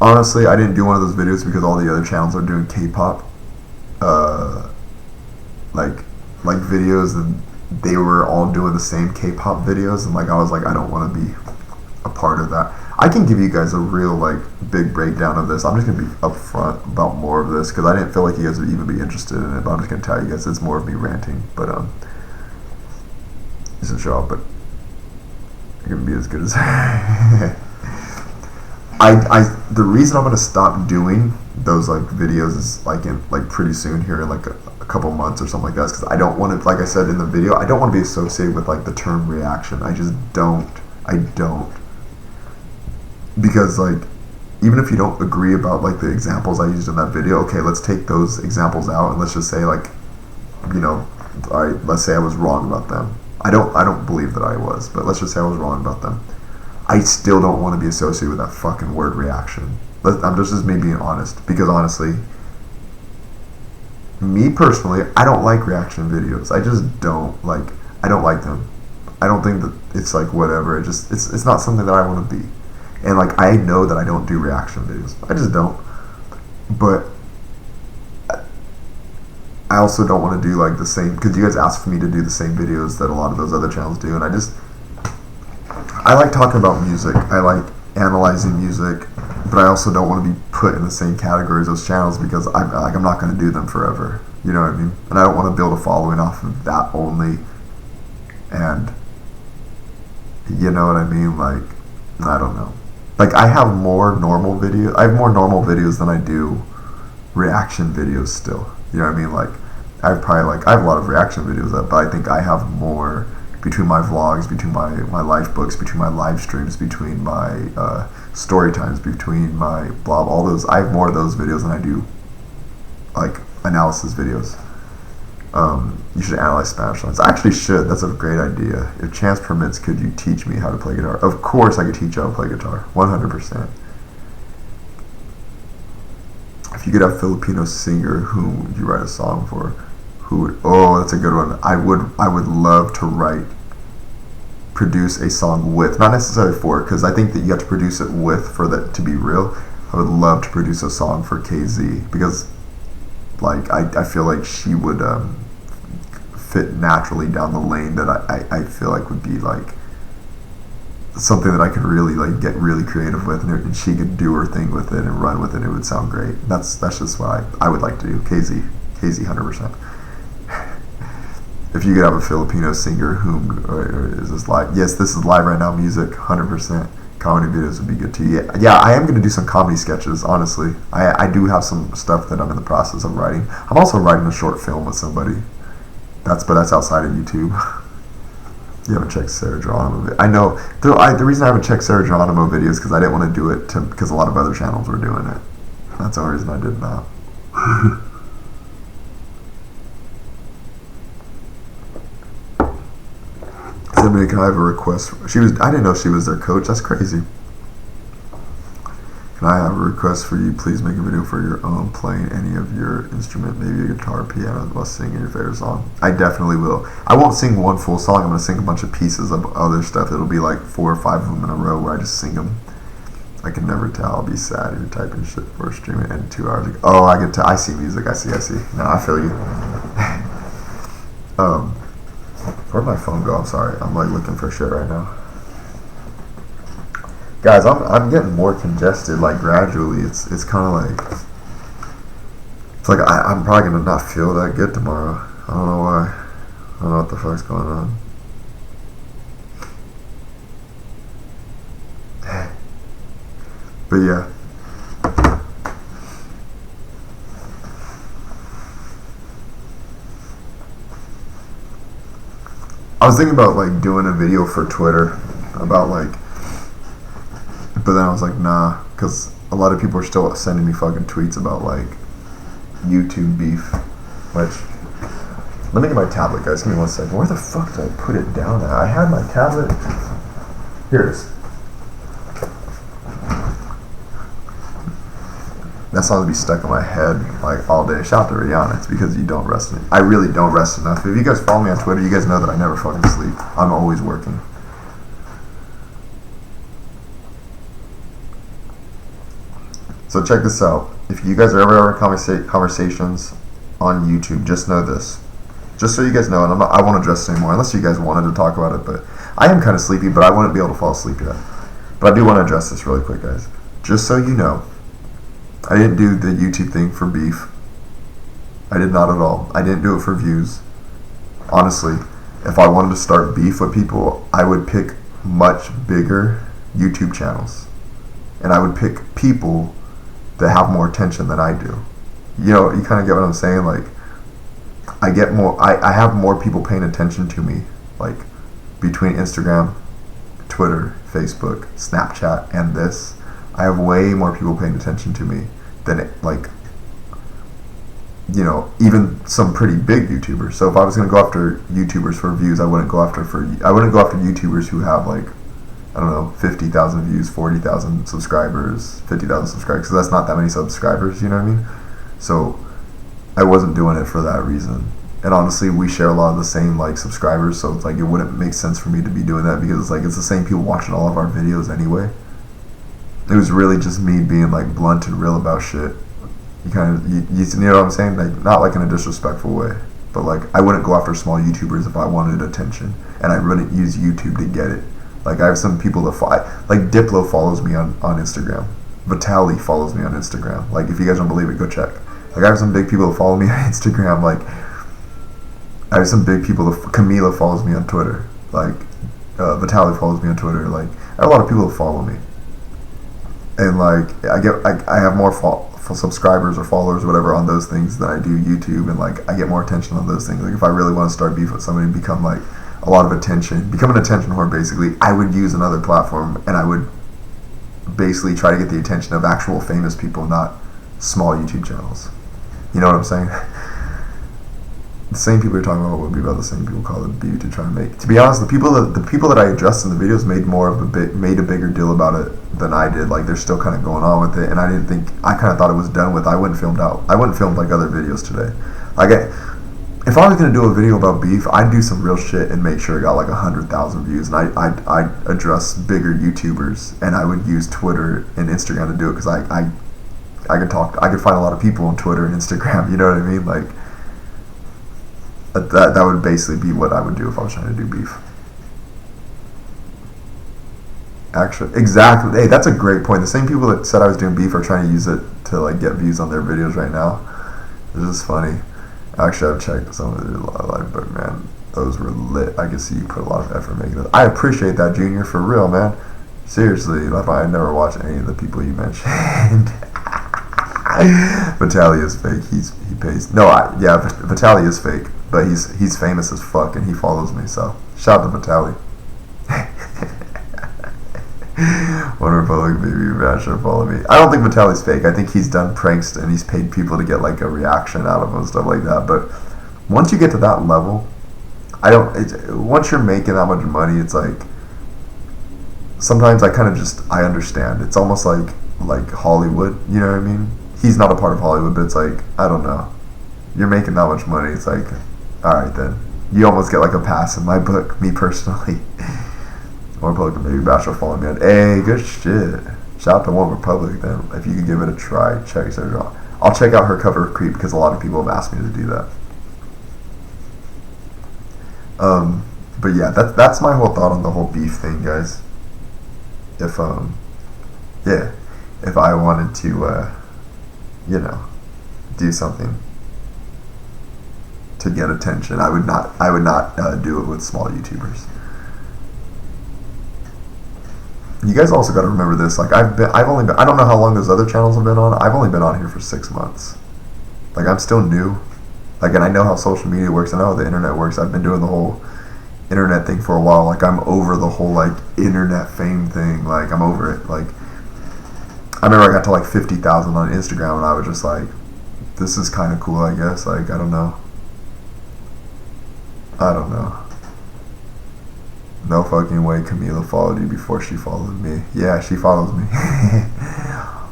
Speaker 1: honestly, I didn't do one of those videos because all the other channels are doing K-pop, like videos, and they were all doing the same K-pop videos, and like I was like, I don't want to be a part of that. I can give you guys a real like big breakdown of this. I'm just gonna be upfront about more of this because I didn't feel like you guys would even be interested in it. But I'm just gonna tell you guys it's more of me ranting. But it's a show, but it can be as good as. The reason I'm gonna stop doing those like videos is like in like pretty soon here in like a couple months or something like that, because I don't want to, like I said in the video, I don't want to be associated with like the term reaction. I just don't. I don't. Because like, even if you don't agree about like the examples I used in that video, okay, let's take those examples out and let's just say like, you know, let's say I was wrong about them. I don't believe that I was, but let's just say I was wrong about them. I still don't want to be associated with that fucking word reaction. I'm just me being honest, because honestly, me personally, I don't like reaction videos. I just don't like. I don't like them. I don't think that it's like whatever. It's not something that I want to be. And like I know that I don't do reaction videos. I just don't. But I also don't want to do like the same, because you guys asked for me to do the same videos that a lot of those other channels do, and I like talking about music. I like analyzing music, but I also don't want to be put in the same category as those channels, because I'm not going to do them forever. You know what I mean? And I don't want to build a following off of that only. And you know what I mean? Like, I don't know. Like I have more normal videos than I do reaction videos still. You know what I mean? Like I have a lot of reaction videos up, but I think I have more between my vlogs, between my life books, between my live streams, between my story times, between my blog, all those. I have more of those videos than I do like analysis videos. You should analyze Spanish lines. I actually should. That's a great idea. If chance permits, could you teach me how to play guitar? Of course I could teach you how to play guitar. 100%. If you could have a Filipino singer, whom would you write a song for? That's a good one. I would love to produce a song with, not necessarily for, because I think that you have to produce it with for that to be real. I would love to produce a song for KZ, because like I feel like she would fit naturally down the lane that I feel like would be like something that I could really like get really creative with, and she could do her thing with it and run with it. It would sound great. That's just what I would like to do. KZ 100%. If you could have a Filipino singer, or is this live? Yes, this is live right now. Music, 100%. Comedy videos would be good too. Yeah, I am going to do some comedy sketches, honestly. I do have some stuff that I'm in the process of writing. I'm also writing a short film with somebody. But that's outside of YouTube. You haven't checked Sarah Geronimo. I know. The reason I haven't checked Sarah Geronimo videos is because I didn't want to do it because a lot of other channels were doing it. That's the only reason I did that. Somebody, can I have a request? I didn't know she was their coach. That's crazy. Can I have a request for you? Please make a video for your own playing any of your instrument, maybe a guitar, piano, while singing your favorite song. I definitely will. I won't sing one full song. I'm going to sing a bunch of pieces of other stuff. It'll be like 4 or 5 of them in a row where I just sing them. I can never tell. I'll be sad if you're typing shit for streaming and 2 hours ago. Oh, I get to. I see music. I see. No, I feel you. Where'd my phone go? I'm sorry. I'm like looking for shit right now. Guys, I'm getting more congested like gradually. It's kind of like, it's like I'm probably gonna not feel that good tomorrow. I don't know why. I don't know what the fuck's going on. But yeah. I was thinking about like doing a video for Twitter about like, but then I was like, nah, because a lot of people are still sending me fucking tweets about like YouTube beef. Which, let me get my tablet, guys. Give me 1 second. Where the fuck did I put it down at? I had my tablet. Here it is. That song would be stuck in my head like all day. Shout out to Rihanna. It's because you don't rest enough. I really don't rest enough. If you guys follow me on Twitter, you guys know that I never fucking sleep. I'm always working. So check this out. If you guys are ever having conversations on YouTube, just know this. Just so you guys know, and I won't address this anymore unless you guys wanted to talk about it, but I am kind of sleepy, but I wouldn't be able to fall asleep yet. But I do want to address this really quick, guys. Just so you know, I didn't do the YouTube thing for beef. I did not at all. I didn't do it for views. Honestly, if I wanted to start beef with people, I would pick much bigger YouTube channels. And I would pick people that have more attention than I do. You know, you kind of get what I'm saying? Like, I have more people paying attention to me, like, between Instagram, Twitter, Facebook, Snapchat, and this. I have way more people paying attention to me than, like, you know, even some pretty big YouTubers. So if I was going to go after YouTubers for views, I wouldn't go after YouTubers who have, like, I don't know, 50,000 views, 40,000 subscribers, 50,000 subscribers, because that's not that many subscribers, you know what I mean? So I wasn't doing it for that reason. And honestly, we share a lot of the same, like, subscribers, so it's like it wouldn't make sense for me to be doing that, because it's like it's the same people watching all of our videos anyway. It was really just me being, like, blunt and real about shit. You know what I'm saying? Like, not like in a disrespectful way, but like I wouldn't go after small YouTubers if I wanted attention, and I wouldn't use YouTube to get it. Like, I have some people that like Diplo follows me on Instagram. Vitaly follows me on Instagram. Like, if you guys don't believe it, go check. Like, I have some big people that follow me on Instagram. Like, I have some big people that Camila follows me on Twitter. Like, Vitaly follows me on Twitter. Like, I have a lot of people that follow me, and like I have more subscribers or followers or whatever on those things than I do YouTube, and like I get more attention on those things. Like, if I really want to start beef with somebody and become like a lot of attention, become an attention whore basically, I would use another platform, and I would basically try to get the attention of actual famous people, not small YouTube channels. You know what I'm saying? The same people you're talking about would be about the same people call it beef to try and make. To be honest, the people that I addressed in the videos made a bigger deal about it than I did. Like, they're still kind of going on with it, and I kind of thought it was done with. I wouldn't film like other videos today. Like, if I was gonna do a video about beef, I'd do some real shit and make sure it got like 100,000 views, and I'd address bigger YouTubers, and I would use Twitter and Instagram to do it, because I could find a lot of people on Twitter and Instagram. You know what I mean? Like, that would basically be what I would do if I was trying to do beef. Actually, exactly. Hey, that's a great point. The same people that said I was doing beef are trying to use it to like get views on their videos right now. It's just funny. Actually, I've checked some of the LIFEBOOK, man. Those were lit. I can see you put a lot of effort making it. I appreciate that, Junior, for real, man. Seriously, I never watched any of the people you mentioned. Vitaly is fake. He pays. No, Vitaly is fake, but he's famous as fuck, and he follows me. So shout out to Vitaly. One Republic baby man should follow me. I don't think Vitaly's fake. I think he's done pranks and he's paid people to get like a reaction out of him and stuff like that. But once you get to that level, once you're making that much money, it's like sometimes I understand. It's almost like Hollywood. You know what I mean? He's not a part of Hollywood, but it's like, I don't know. You're making that much money. It's like, all right then. You almost get like a pass in my book, me personally. One Republic Baby Bash will follow me on. Hey, good shit. Shout out to One Republic then. If you could give it a try, check it out. I'll check out her cover of Creep, because a lot of people have asked me to do that. But yeah, that's my whole thought on the whole beef thing, guys. If I wanted to do something to get attention, I would not do it with small YouTubers. You guys also got to remember this. Like, I don't know how long those other channels have been on. I've only been on here for 6 months. Like, I'm still new. Like, and I know how social media works. I know how the internet works. I've been doing the whole internet thing for a while. Like, I'm over the whole like internet fame thing. Like, I'm over it. Like, I remember I got to like 50,000 on Instagram, and I was just like, this is kind of cool, I guess. Like, I don't know. No fucking way Camila followed you before she followed me. Yeah, she follows me.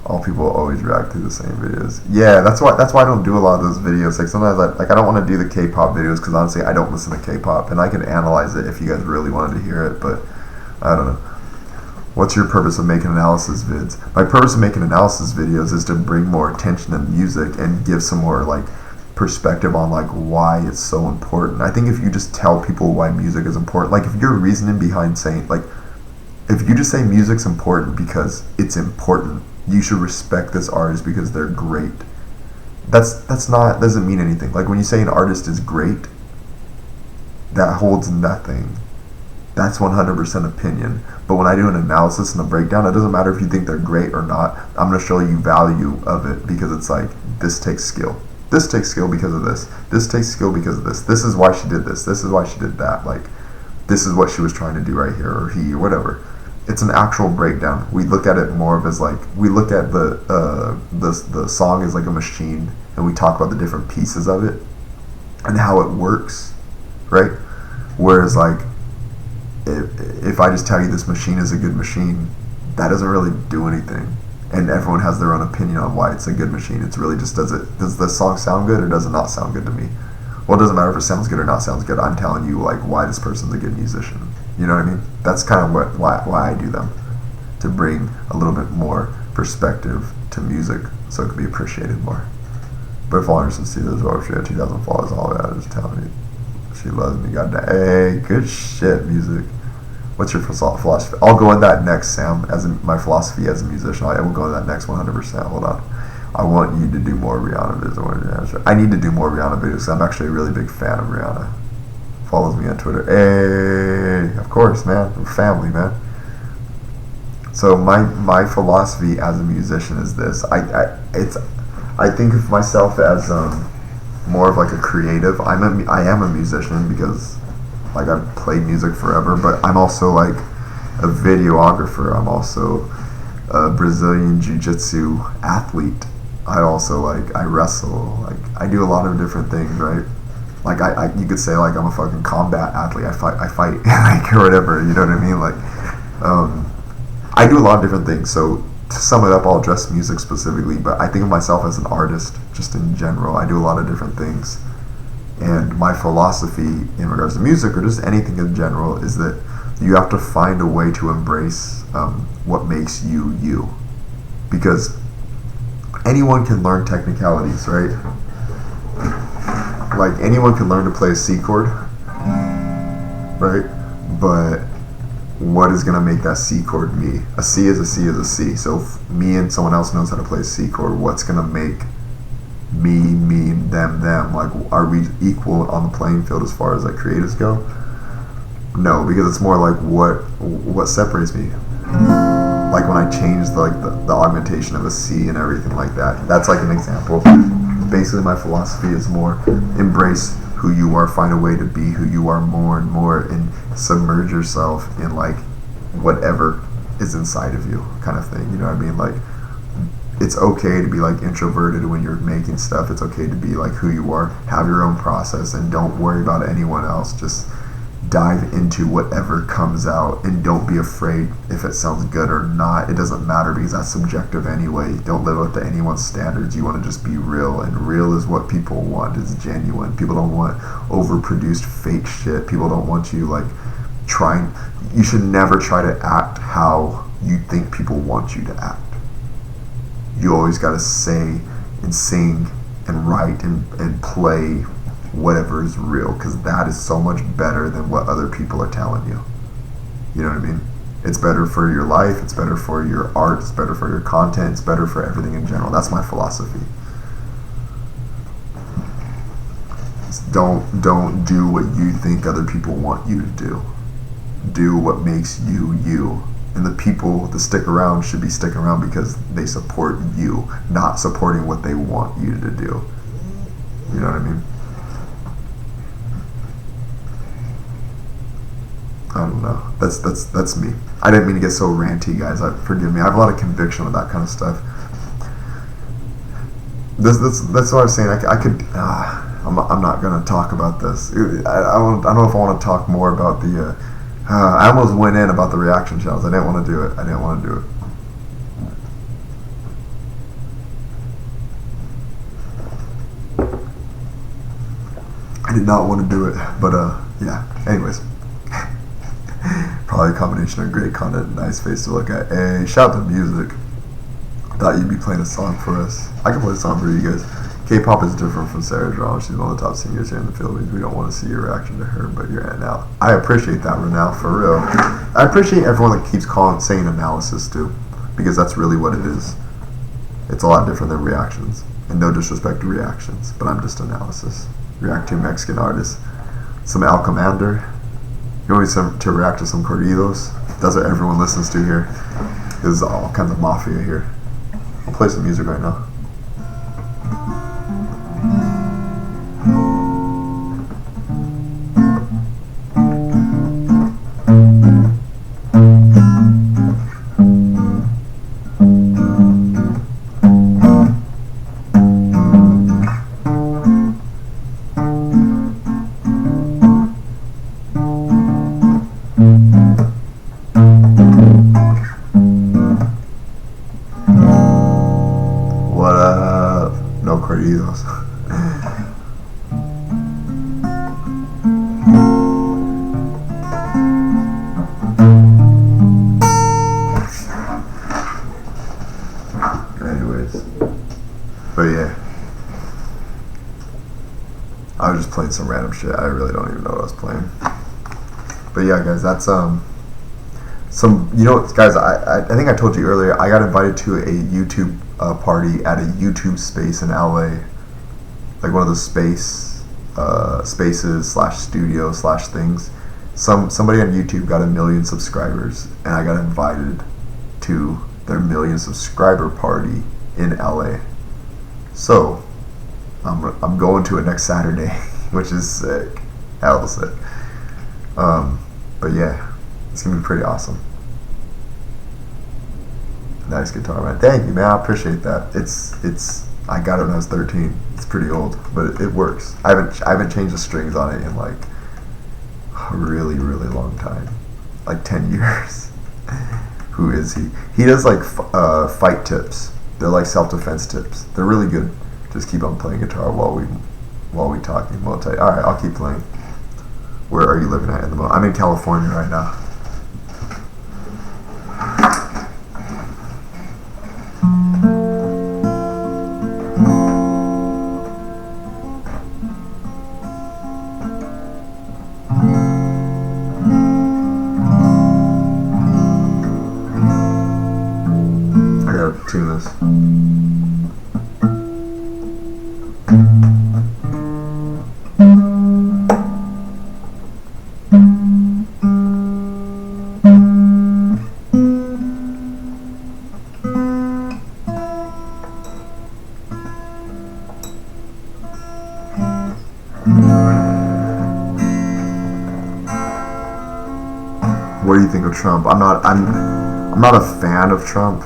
Speaker 1: All people always react to the same videos. Yeah, that's why I don't do a lot of those videos. Like, sometimes I don't want to do the K-pop videos, because honestly I don't listen to K-pop, and I can analyze it if you guys really wanted to hear it, but I don't know. What's your purpose of making analysis vids? My purpose of making analysis videos is to bring more attention to music and give some more like perspective on like why it's so important. I think if you just tell people why music is important, like if your reasoning behind saying, like if you just say music's important because it's important, you should respect this artist because they're great. That's not, doesn't mean anything. Like when you say an artist is great, that holds nothing. That's 100% opinion. But when I do an analysis and a breakdown, it doesn't matter if you think they're great or not. I'm going to show you value of it because it's like, this takes skill. This takes skill because of this. This takes skill because of this. This is why she did this. This is why she did that. Like, this is what she was trying to do right here, or he, or whatever. It's an actual breakdown. We look at it more of as like, we look at the song as like a machine, and we talk about the different pieces of it and how it works, right? Whereas like, if I just tell you this machine is a good machine, that doesn't really do anything. And everyone has their own opinion on why it's a good machine. It's really just, does the song sound good or does it not sound good to me? Well, it doesn't matter if it sounds good or not sounds good. I'm telling you like why this person's a good musician. You know what I mean? That's kind of why I do them, to bring a little bit more perspective to music so it can be appreciated more. But if all Anderson see this, or if she had 2,000 followers, all that, just tell me she loves me. God damn, hey, good shit, music. What's your philosophy? I'll go in that next, Sam, as my philosophy as a musician. I will go in that next 100%. Hold on. I want you to do more Rihanna videos. I need to do more Rihanna videos because I'm actually a really big fan of Rihanna. Follows me on Twitter. Hey, of course, man. We're family, man. So my philosophy as a musician is this. I think of myself as more of like a creative. I am a musician because like I've played music forever, but I'm also like a videographer. I'm also a Brazilian jiu-jitsu athlete. I also like, I wrestle. Like I do a lot of different things, right? Like you could say like I'm a fucking combat athlete. I fight like or whatever. You know what I mean? Like I do a lot of different things. So to sum it up, I'll address music specifically, but I think of myself as an artist just in general. I do a lot of different things. And my philosophy in regards to music or just anything in general is that you have to find a way to embrace what makes you you. Because anyone can learn technicalities, right? Like anyone can learn to play a C chord, right? But what is going to make that C chord me? A C is a C is a C. So if me and someone else knows how to play a C chord, what's going to make me, them? Like, are we equal on the playing field as far as like creatives go? No, because it's more like what separates me. Like when I change the augmentation of a C and everything like that. That's like an example. Basically, my philosophy is more embrace who you are, find a way to be who you are more and more, and submerge yourself in like whatever is inside of you, kind of thing. You know what I mean? Like, it's okay to be like introverted when you're making stuff. It's okay to be like who you are. Have your own process and don't worry about anyone else. Just dive into whatever comes out and don't be afraid if it sounds good or not. It doesn't matter because that's subjective anyway. Don't live up to anyone's standards. You want to just be real, and real is what people want. It's genuine. People don't want overproduced fake shit. People don't want you like trying. You should never try to act how you think people want you to act. You always got to say and sing and write and play whatever is real, because that is so much better than what other people are telling you. You know what I mean? It's better for your life, it's better for your art, it's better for your content, it's better for everything in general. That's my philosophy. Don't do what you think other people want you to do. Do what makes you you. And the people that stick around should be sticking around because they support you, not supporting what they want you to do. You know what I mean? I don't know. That's me. I didn't mean to get so ranty, guys. Forgive me. I have a lot of conviction with that kind of stuff. That's what I was saying. I could. I'm not gonna talk about this. I don't know if I want to talk more about the. I almost went in about the reaction channels. I didn't want to do it. I did not want to do it. But yeah. Anyways. Probably Probably a combination of great content and nice face to look at. Hey, shout out to music. Thought you'd be playing a song for us. I can play a song for you guys. K-pop is different from Sarah Drum. She's one of the top singers here in the Philippines. We don't want to see your reaction to her, but you're in now. I appreciate that, Renal, for real. I appreciate everyone that keeps saying analysis too, because that's really what it is. It's a lot different than reactions, and no disrespect to reactions, but I'm just analysis. React to Mexican artists, some El Commander. You want me to react to some corridos? That's what everyone listens to here. There's all kinds of mafia here. I'll play some music right now. What up? No corridos. Anyways, but yeah, I was just playing some random shit. I really don't even know what I was playing. But yeah, guys, that's guys, I think I told you earlier, I got invited to a YouTube party at a YouTube space in LA, like one of those spaces / studio / things. Somebody on YouTube got 1 million subscribers, and I got invited to their 1 million subscriber party in LA. So I'm going to it next Saturday, which is sick, hell sick. But yeah, it's gonna be pretty awesome. Nice guitar, man. Thank you, man. I appreciate that. I got it when I was 13. It's pretty old, but it works. I haven't changed the strings on it in like a really, really long time, like 10 years. Who is he? He does like fight tips. They're like self-defense tips. They're really good. Just keep on playing guitar while we talking. All right, I'll keep playing. Where are you living at in the moment? I'm in California right now. I gotta tune this. What do you think of Trump? I'm not a fan of Trump.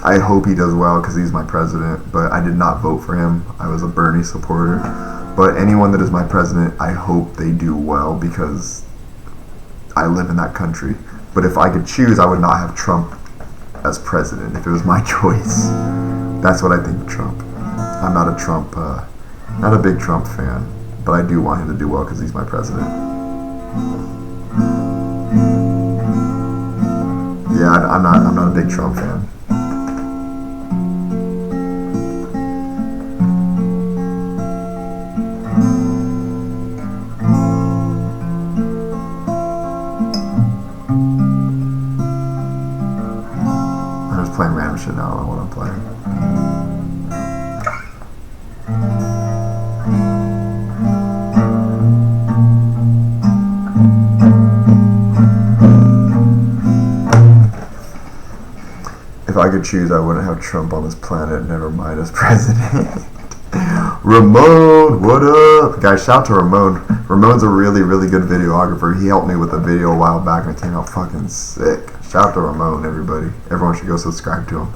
Speaker 1: I hope he does well because he's my president, but I did not vote for him. I was a Bernie supporter. But anyone that is my president, I hope they do well because I live in that country. But if I could choose, I would not have Trump as president if it was my choice. That's what I think of Trump. I'm not a big Trump fan, but I do want him to do well because he's my president. Yeah, I'm not a big Trump fan. I'm just playing random shit now. I don't know what I'm playing. If I could choose, I wouldn't have Trump on this planet, never mind as president. Ramon, what up? Guys, shout out to Ramon. Ramon's a really, really good videographer. He helped me with a video a while back and it came out fucking sick. Shout out to Ramon, everybody. Everyone should go subscribe to him.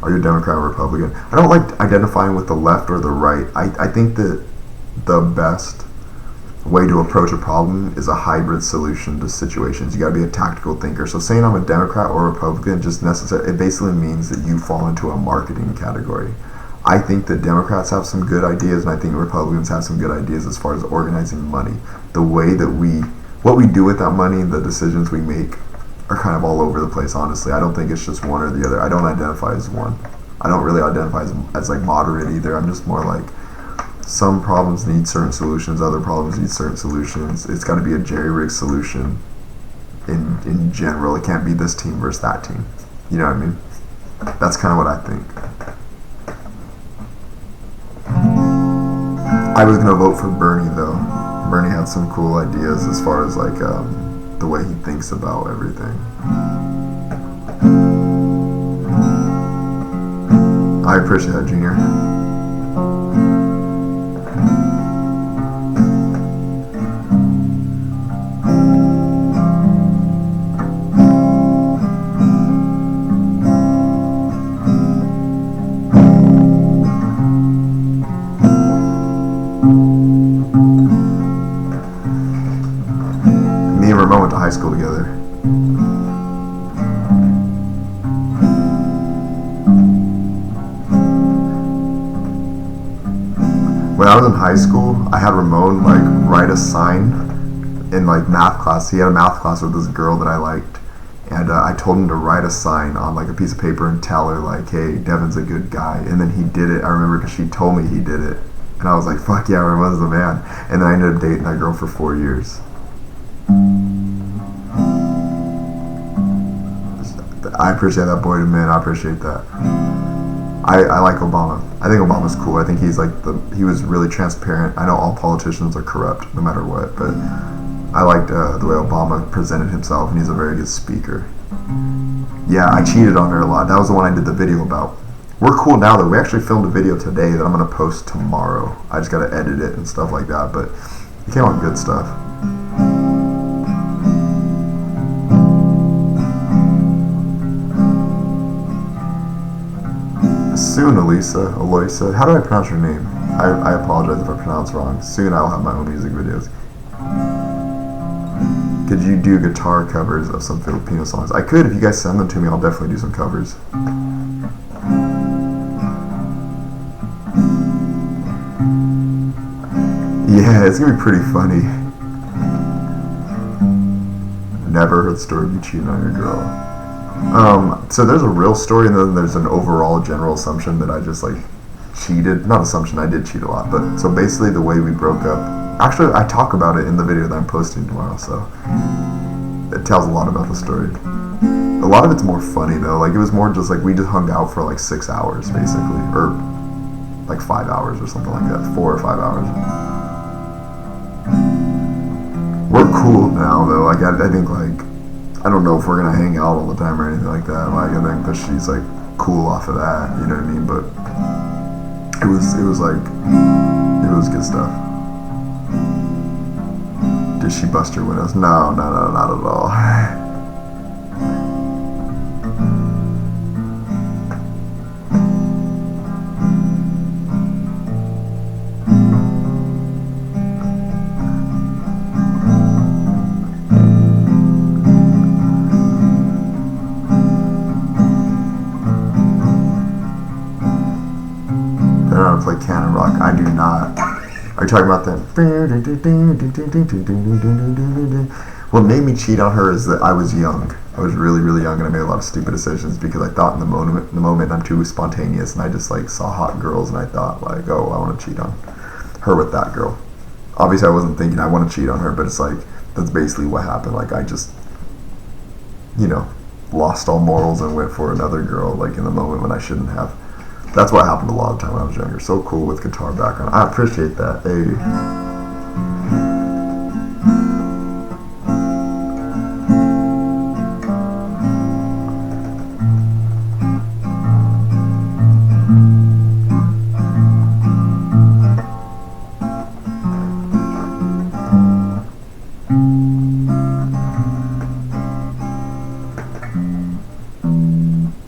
Speaker 1: Are you a Democrat or Republican? I don't like identifying with the left or the right. I think that the best way to approach a problem is a hybrid solution to situations. You gotta be a tactical thinker. So saying I'm a Democrat or Republican it basically means that you fall into a marketing category. I think that Democrats have some good ideas and I think Republicans have some good ideas as far as organizing money. The way that we what we do with that money, the decisions we make, are kind of all over the place, honestly. I don't think it's just one or the other. I don't identify as one. I don't really identify as like moderate either. I'm just more like, some problems need certain solutions, other problems need certain solutions. It's got to be a jerry-rigged solution in general. It can't be this team versus that team. You know what I mean? That's kind of what I think. I was going to vote for Bernie, though. Bernie had some cool ideas as far as like the way he thinks about everything. I appreciate that, Junior. Me and Ramon went to high school together. When I was in high school, I had Ramon like write a sign in like math class. He had a math class with this girl that I liked, and I told him to write a sign on like a piece of paper and tell her like, hey, Devin's a good guy. And then he did it. I remember because she told me he did it, and I was like, fuck yeah, Ramon's the man. And then I ended up dating that girl for 4 years. I appreciate that, boy to man. I appreciate that. I like Obama. I think Obama's cool. I think he's like he was really transparent. I know all politicians are corrupt no matter what, but I liked the way Obama presented himself, and he's a very good speaker. Yeah, I cheated on her a lot. That was the one I did the video about. We're cool now though. We actually filmed a video today that I'm gonna post tomorrow. I just gotta edit it and stuff like that, but it came out good stuff. Soon, Eloisa. How do I pronounce your name? I apologize if I pronounce wrong. Soon I'll have my own music videos. Could you do guitar covers of some Filipino songs? I could. If you guys send them to me, I'll definitely do some covers. Yeah, it's gonna be pretty funny. Never heard the story of you cheating on your girl. So there's a real story, and then there's an overall general assumption that I just like cheated. Not assumption, I did cheat a lot, but so basically the way we broke up, actually I talk about it in the video that I'm posting tomorrow, so it tells a lot about the story. A lot of it's more funny though, like it was more just like we just hung out for like 6 hours basically, or like 5 hours or something like that, 4 or 5 hours. We're cool now though, like I think like, I don't know if we're gonna hang out all the time or anything like that. Like I think that she's like cool off of that, you know what I mean? But it was good stuff. Did she bust your windows? No, not at all. Play Canon Rock. I do not. Are you talking about that? What made me cheat on her is that I was young. I was really, really young, and I made a lot of stupid decisions because I thought in the moment I'm too spontaneous, and I just like saw hot girls, and I thought like, oh, I want to cheat on her with that girl. Obviously, I wasn't thinking I want to cheat on her, but it's like that's basically what happened. Like I just, lost all morals and went for another girl like in the moment when I shouldn't have. That's what happened a lot of the time when I was younger. So cool with guitar background. I appreciate that. Hey.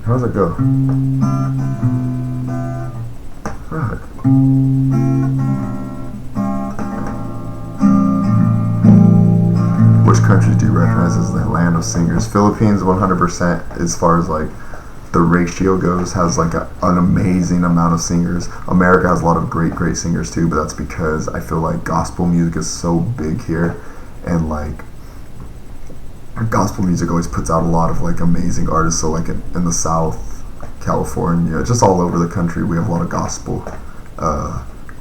Speaker 1: How does it go? Which countries do you recognize as the land of singers? Philippines, 100%, as far as like the ratio goes, has like an amazing amount of singers. America has a lot of great singers too, but that's because I feel like gospel music is so big here, and like gospel music always puts out a lot of like amazing artists. So like in the South, California, just all over the country, we have a lot of gospel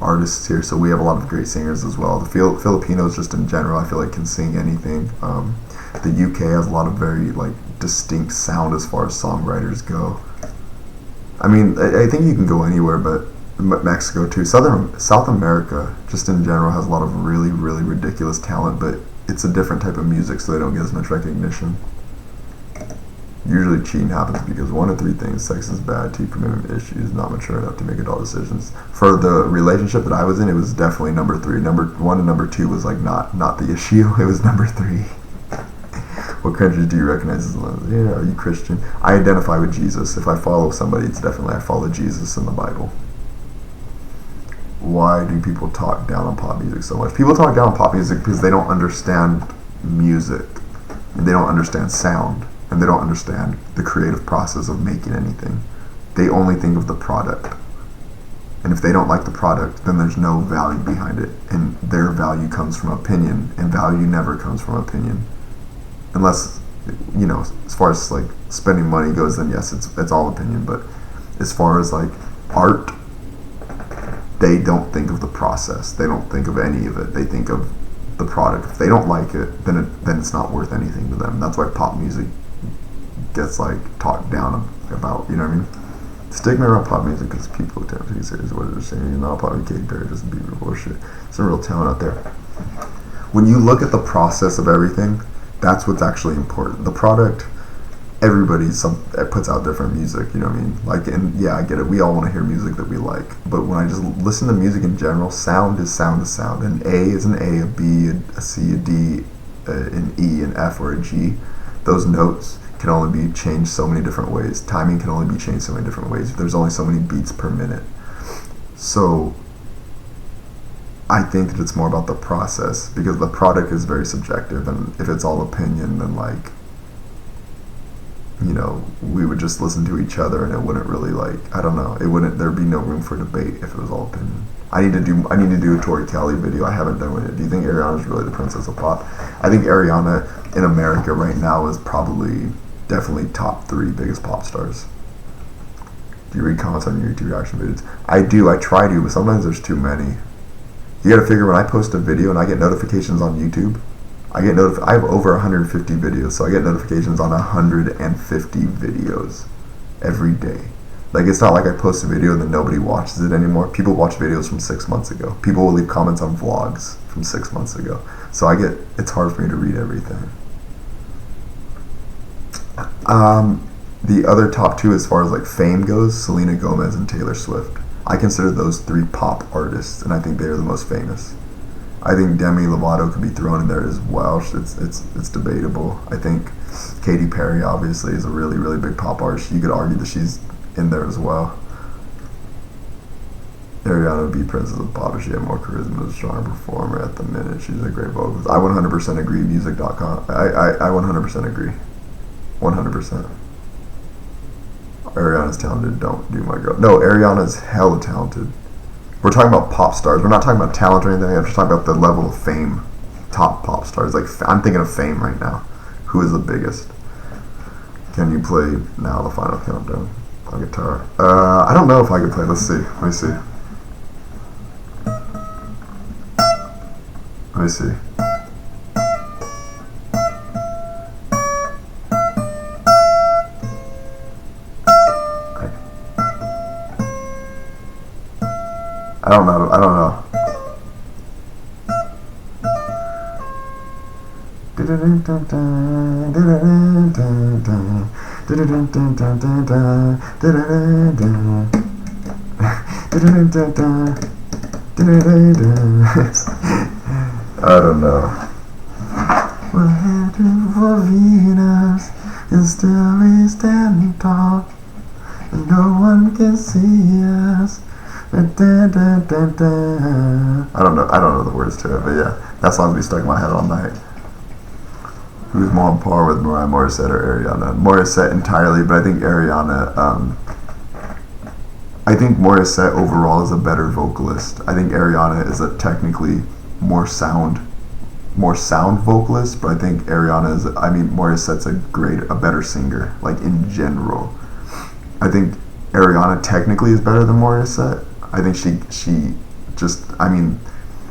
Speaker 1: artists here. So we have a lot of great singers as well. The Filipinos, just in general, I feel like can sing anything. The UK has a lot of very like distinct sound as far as songwriters go. I mean, I think you can go anywhere, but Mexico too. South America, just in general, has a lot of really, really ridiculous talent, but it's a different type of music, so they don't get as much recognition. Usually cheating happens because one of three things: sex is bad, teen commitment issues, not mature enough to make adult decisions. For the relationship that I was in, it was definitely number three. Number one and number two was like not the issue. It was number three. What countries do you recognize as Muslims? Yeah, are you Christian? I identify with Jesus. If I follow somebody, it's definitely I follow Jesus in the Bible. Why do people talk down on pop music so much? People talk down on pop music because they don't understand music, and they don't understand sound, and they don't understand the creative process of making anything. They only think of the product. And if they don't like the product, then there's no value behind it, and their value comes from opinion, and value never comes from opinion. Unless, you know, as far as like spending money goes, then yes, it's all opinion. But as far as like art, they don't think of the process. They don't think of any of it. They think of the product. If they don't like it, then it's not worth anything to them. That's why pop music gets like talked down about. You know what I mean? Stigma around pop music because people tend to take serious what they're saying. Not pop music, Katy Perry, just beautiful bullshit. Some real talent out there. When you look at the process of everything, that's what's actually important. The product, everybody puts out different music, you know what I mean? Like, and yeah, I get it. We all want to hear music that we like. But when I just listen to music in general, sound is sound is sound. An A is an A, a B, a C, a D, an E, an F, or a G. Those notes can only be changed so many different ways. Timing can only be changed so many different ways. There's only so many beats per minute. So I think that it's more about the process, because the product is very subjective, and if it's all opinion, then like, you know, we would just listen to each other, and it wouldn't really like, I don't know, there'd be no room for debate if it was all opinion. I need to do a Tori Kelly video. I haven't done it. Do you think Ariana's really the princess of pop? I think Ariana in America right now is definitely top 3 biggest pop stars. Do you read comments on your YouTube reaction videos? I do. I try to, but sometimes there's too many. You gotta figure, when I post a video and I get notifications on YouTube, I have over 150 videos, so I get notifications on 150 videos every day. Like, it's not like I post a video and then nobody watches it anymore. People watch videos from 6 months ago. People will leave comments on vlogs from 6 months ago. So it's hard for me to read everything. The other top 2 as far as like fame goes, Selena Gomez and Taylor Swift. I consider those 3 pop artists, and I think they are the most famous. I think Demi Lovato could be thrown in there as well. It's debatable. I think Katy Perry obviously is a really, really big pop artist. You could argue that she's in there as well. Ariana would be princess of pop if she had more charisma, a stronger performer at the minute. She's a great vocalist. I 100% agree. Music.com. I 100% agree. 100%. Ariana's talented. Don't do my girl. No, Ariana's hella talented. We're talking about pop stars. We're not talking about talent or anything. I'm just talking about the level of fame. Top pop stars. Like, I'm thinking of fame right now. Who is the biggest? Can you play now the final countdown on guitar? I don't know if I can play. Let's see. Let me see. Let me see. I don't know. I don't know. We're heading for Venus, and still we standing tall, and no one can see us. I don't know the words to it, but yeah, that song's be stuck in my head all night. Who's more on par with Mariah Morissette or Ariana? Morissette entirely, but I think Ariana, I think Morissette overall is a better vocalist. I think Ariana is a technically more sound more sound vocalist, but I think Ariana is, I mean, Morissette's a better singer, like in general. I think Ariana technically is better than Morissette. I think she just, I mean,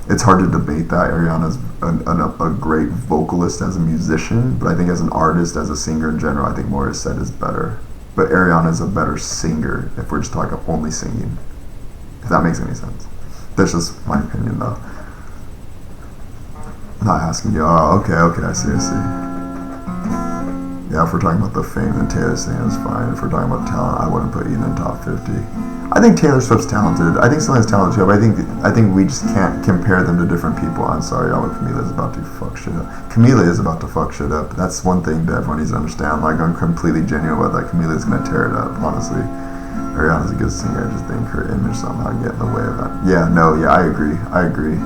Speaker 1: it's hard to debate that. Ariana's a great vocalist as a musician, but I think as an artist, as a singer in general, I think Morissette is better. But Ariana is a better singer if we're just talking only singing, if that makes any sense. That's just my opinion, though. Not asking you. Oh, okay, I see. Yeah, if we're talking about the fame, then Taylor singing is fine. If we're talking about talent, I wouldn't put Ethan in top 50. I think Taylor Swift's talented. I think Selena's talented too, but I think we just can't compare them to different people. I'm sorry, y'all, but Camila is about to fuck shit up. Camila is about to fuck shit up. That's one thing that everyone needs to understand. Like, I'm completely genuine about that. Camila is gonna tear it up, honestly. Ariana's a good singer. I just think her image somehow get in the way of that. Yeah, I agree.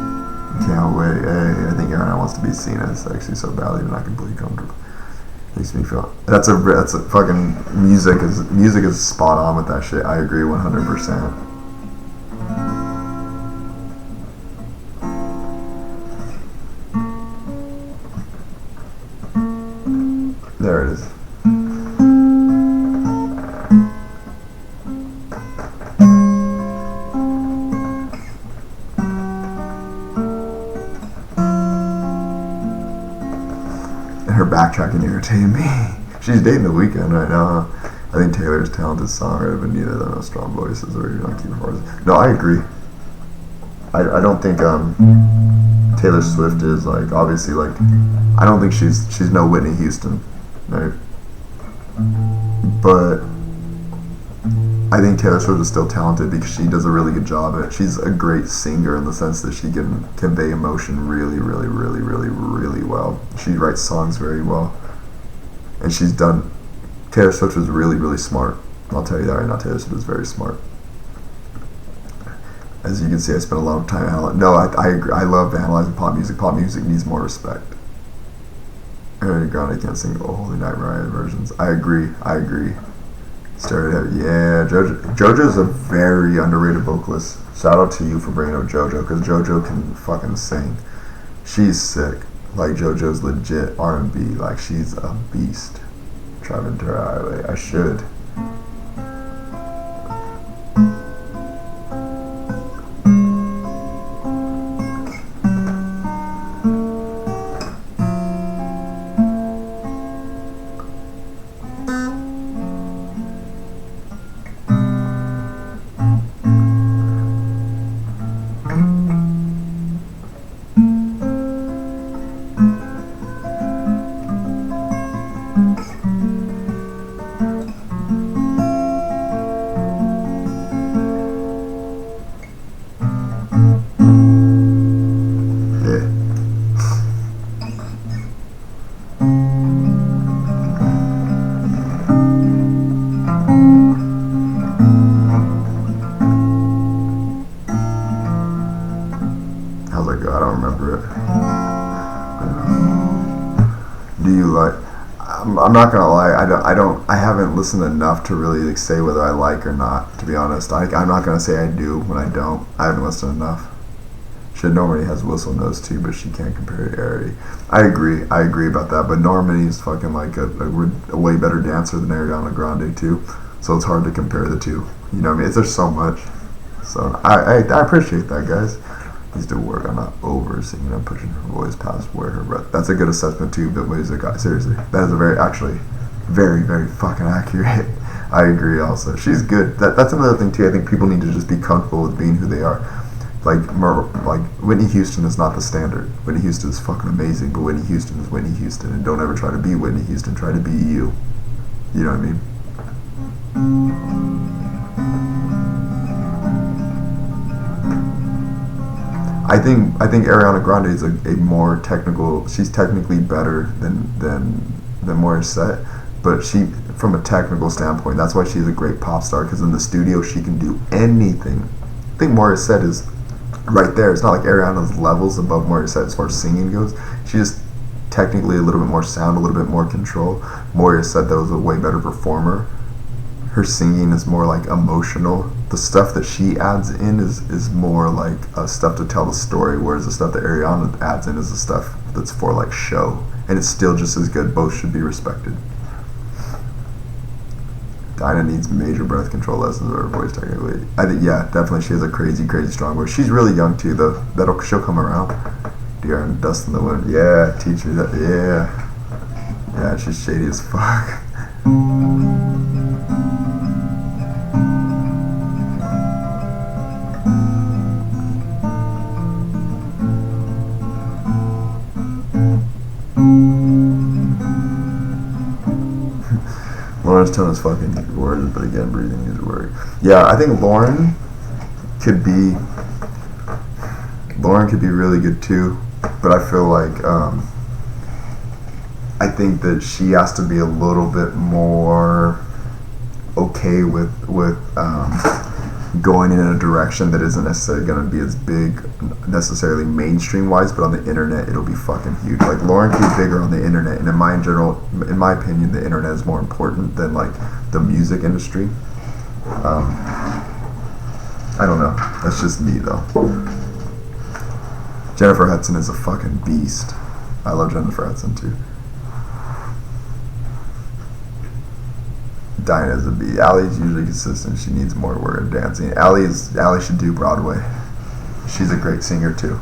Speaker 1: Can't wait. Hey, I think Ariana wants to be seen as sexy so badly, and I completely comfortable. Makes me feel that's a fucking music is spot on with that shit. I agree 100%. There it is. Her backtracking irritated me. She's dating The Weeknd right now. I think Taylor's talented songwriter, but neither of them have strong voices or not keep voices. No, I agree. I don't think Taylor Swift is like, obviously, like, I don't think she's no Whitney Houston, right? But I think Taylor Swift is still talented because she does a really good job at it. She's a great singer in the sense that she can convey emotion really, really, really, really, really well. She writes songs very well. And Taylor Swift is really, really smart. I'll tell you that right now. Taylor Swift is very smart. As you can see, I spent a lot of time analyzing. No, I agree. I love analyzing pop music. Pop music needs more respect. Ariana Grande can't sing the Holy Night Mariah versions. I agree. Yeah, JoJo's a very underrated vocalist. Shout out to you for bringing up JoJo, because JoJo can fucking sing. She's sick. Like, JoJo's legit R&B. Like, she's a beast. Driving to her highway. I should. How's that go? I don't remember it. Do you like? I'm not gonna lie. I haven't listened enough to really like say whether I like or not. To be honest, I'm not gonna say I do when I don't. I haven't listened enough. She normally has whistle nose too, but she can't compare to Ari. I agree about that. But Normani is fucking like a way better dancer than Ariana Grande too. So it's hard to compare the two. You know what I mean? There's so much. So I appreciate that, guys. Needs to work. I'm not over singing. I'm pushing her voice past where her breath. That's a good assessment too. But music, seriously, that is a very, very fucking accurate. I agree. Also, she's good. That's another thing too. I think people need to just be comfortable with being who they are. Like Whitney Houston is not the standard. Whitney Houston is fucking amazing, but Whitney Houston is Whitney Houston, and don't ever try to be Whitney Houston. Try to be you. You know what I mean? I think Ariana Grande is a more technical. She's technically better than Morissette, but she, from a technical standpoint, that's why she's a great pop star. Because in the studio, she can do anything. I think Morissette is right there. It's not like Ariana's levels above Morissette as far as singing goes. She's just technically a little bit more sound, a little bit more control. Morissette, though, is a way better performer. Her singing is more like emotional. The stuff that she adds in is more like stuff to tell the story, whereas the stuff that Ariana adds in is the stuff that's for like show, and it's still just as good. Both should be respected. Dinah needs major breath control lessons or her voice technically. I think, yeah, definitely she has a crazy strong voice. She's really young too though. She'll come around. Deer and dust in the wind. Yeah, teach me that. Yeah, she's shady as fuck. Lauren's tone is fucking words, but again, breathing is worry. Yeah, I think Lauren could be really good too, but I feel like I think that she has to be a little bit more okay with going in a direction that isn't necessarily going to be as big, necessarily mainstream wise, but on the internet it'll be fucking huge. Like Lauren could be bigger on the internet, and in my opinion, the internet is more important than like the music industry. I don't know. That's just me though. Jennifer Hudson is a fucking beast. I love Jennifer Hudson too. Dinah's a beast. Allie's usually consistent. She needs more work in dancing. Allie should do Broadway. She's a great singer too.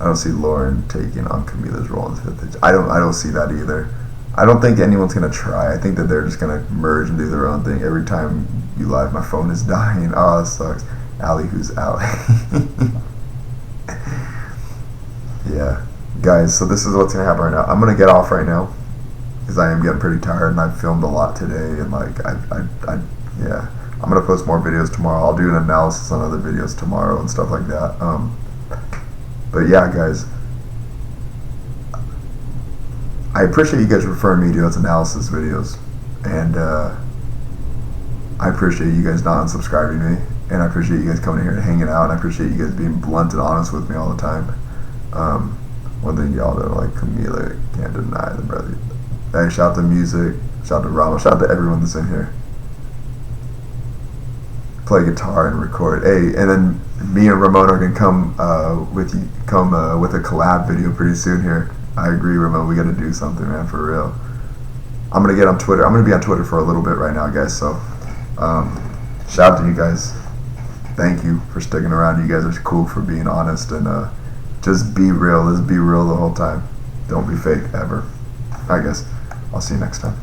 Speaker 1: I don't see Lauren taking on Camila's role in Fifth. I don't see that either. I don't think anyone's gonna try. I think that they're just gonna merge and do their own thing. Every time you live, my phone is dying. Oh, that sucks. Allie, who's Allie? Yeah, guys. So this is what's gonna happen right now. I'm gonna get off right now because I am getting pretty tired, and I've filmed a lot today, and like yeah. I'm gonna post more videos tomorrow. I'll do an analysis on other videos tomorrow and stuff like that. But yeah, guys, I appreciate you guys referring me to those analysis videos, and I appreciate you guys not unsubscribing me, and I appreciate you guys coming here and hanging out, and I appreciate you guys being blunt and honest with me all the time. One thing y'all don't like, Camila can't deny the brother. Hey, shout out to music, shout out to Rama, shout out to everyone that's in here. Play guitar and record. Hey, and then me and Ramon are gonna come with a collab video pretty soon here. I agree, Ramon. We gotta do something, man, for real. I'm gonna get on Twitter. I'm gonna be on Twitter for a little bit right now, guys. So, shout out to you guys. Thank you for sticking around. You guys are cool for being honest, and just be real. Let's be real the whole time. Don't be fake ever. I guess. I'll see you next time.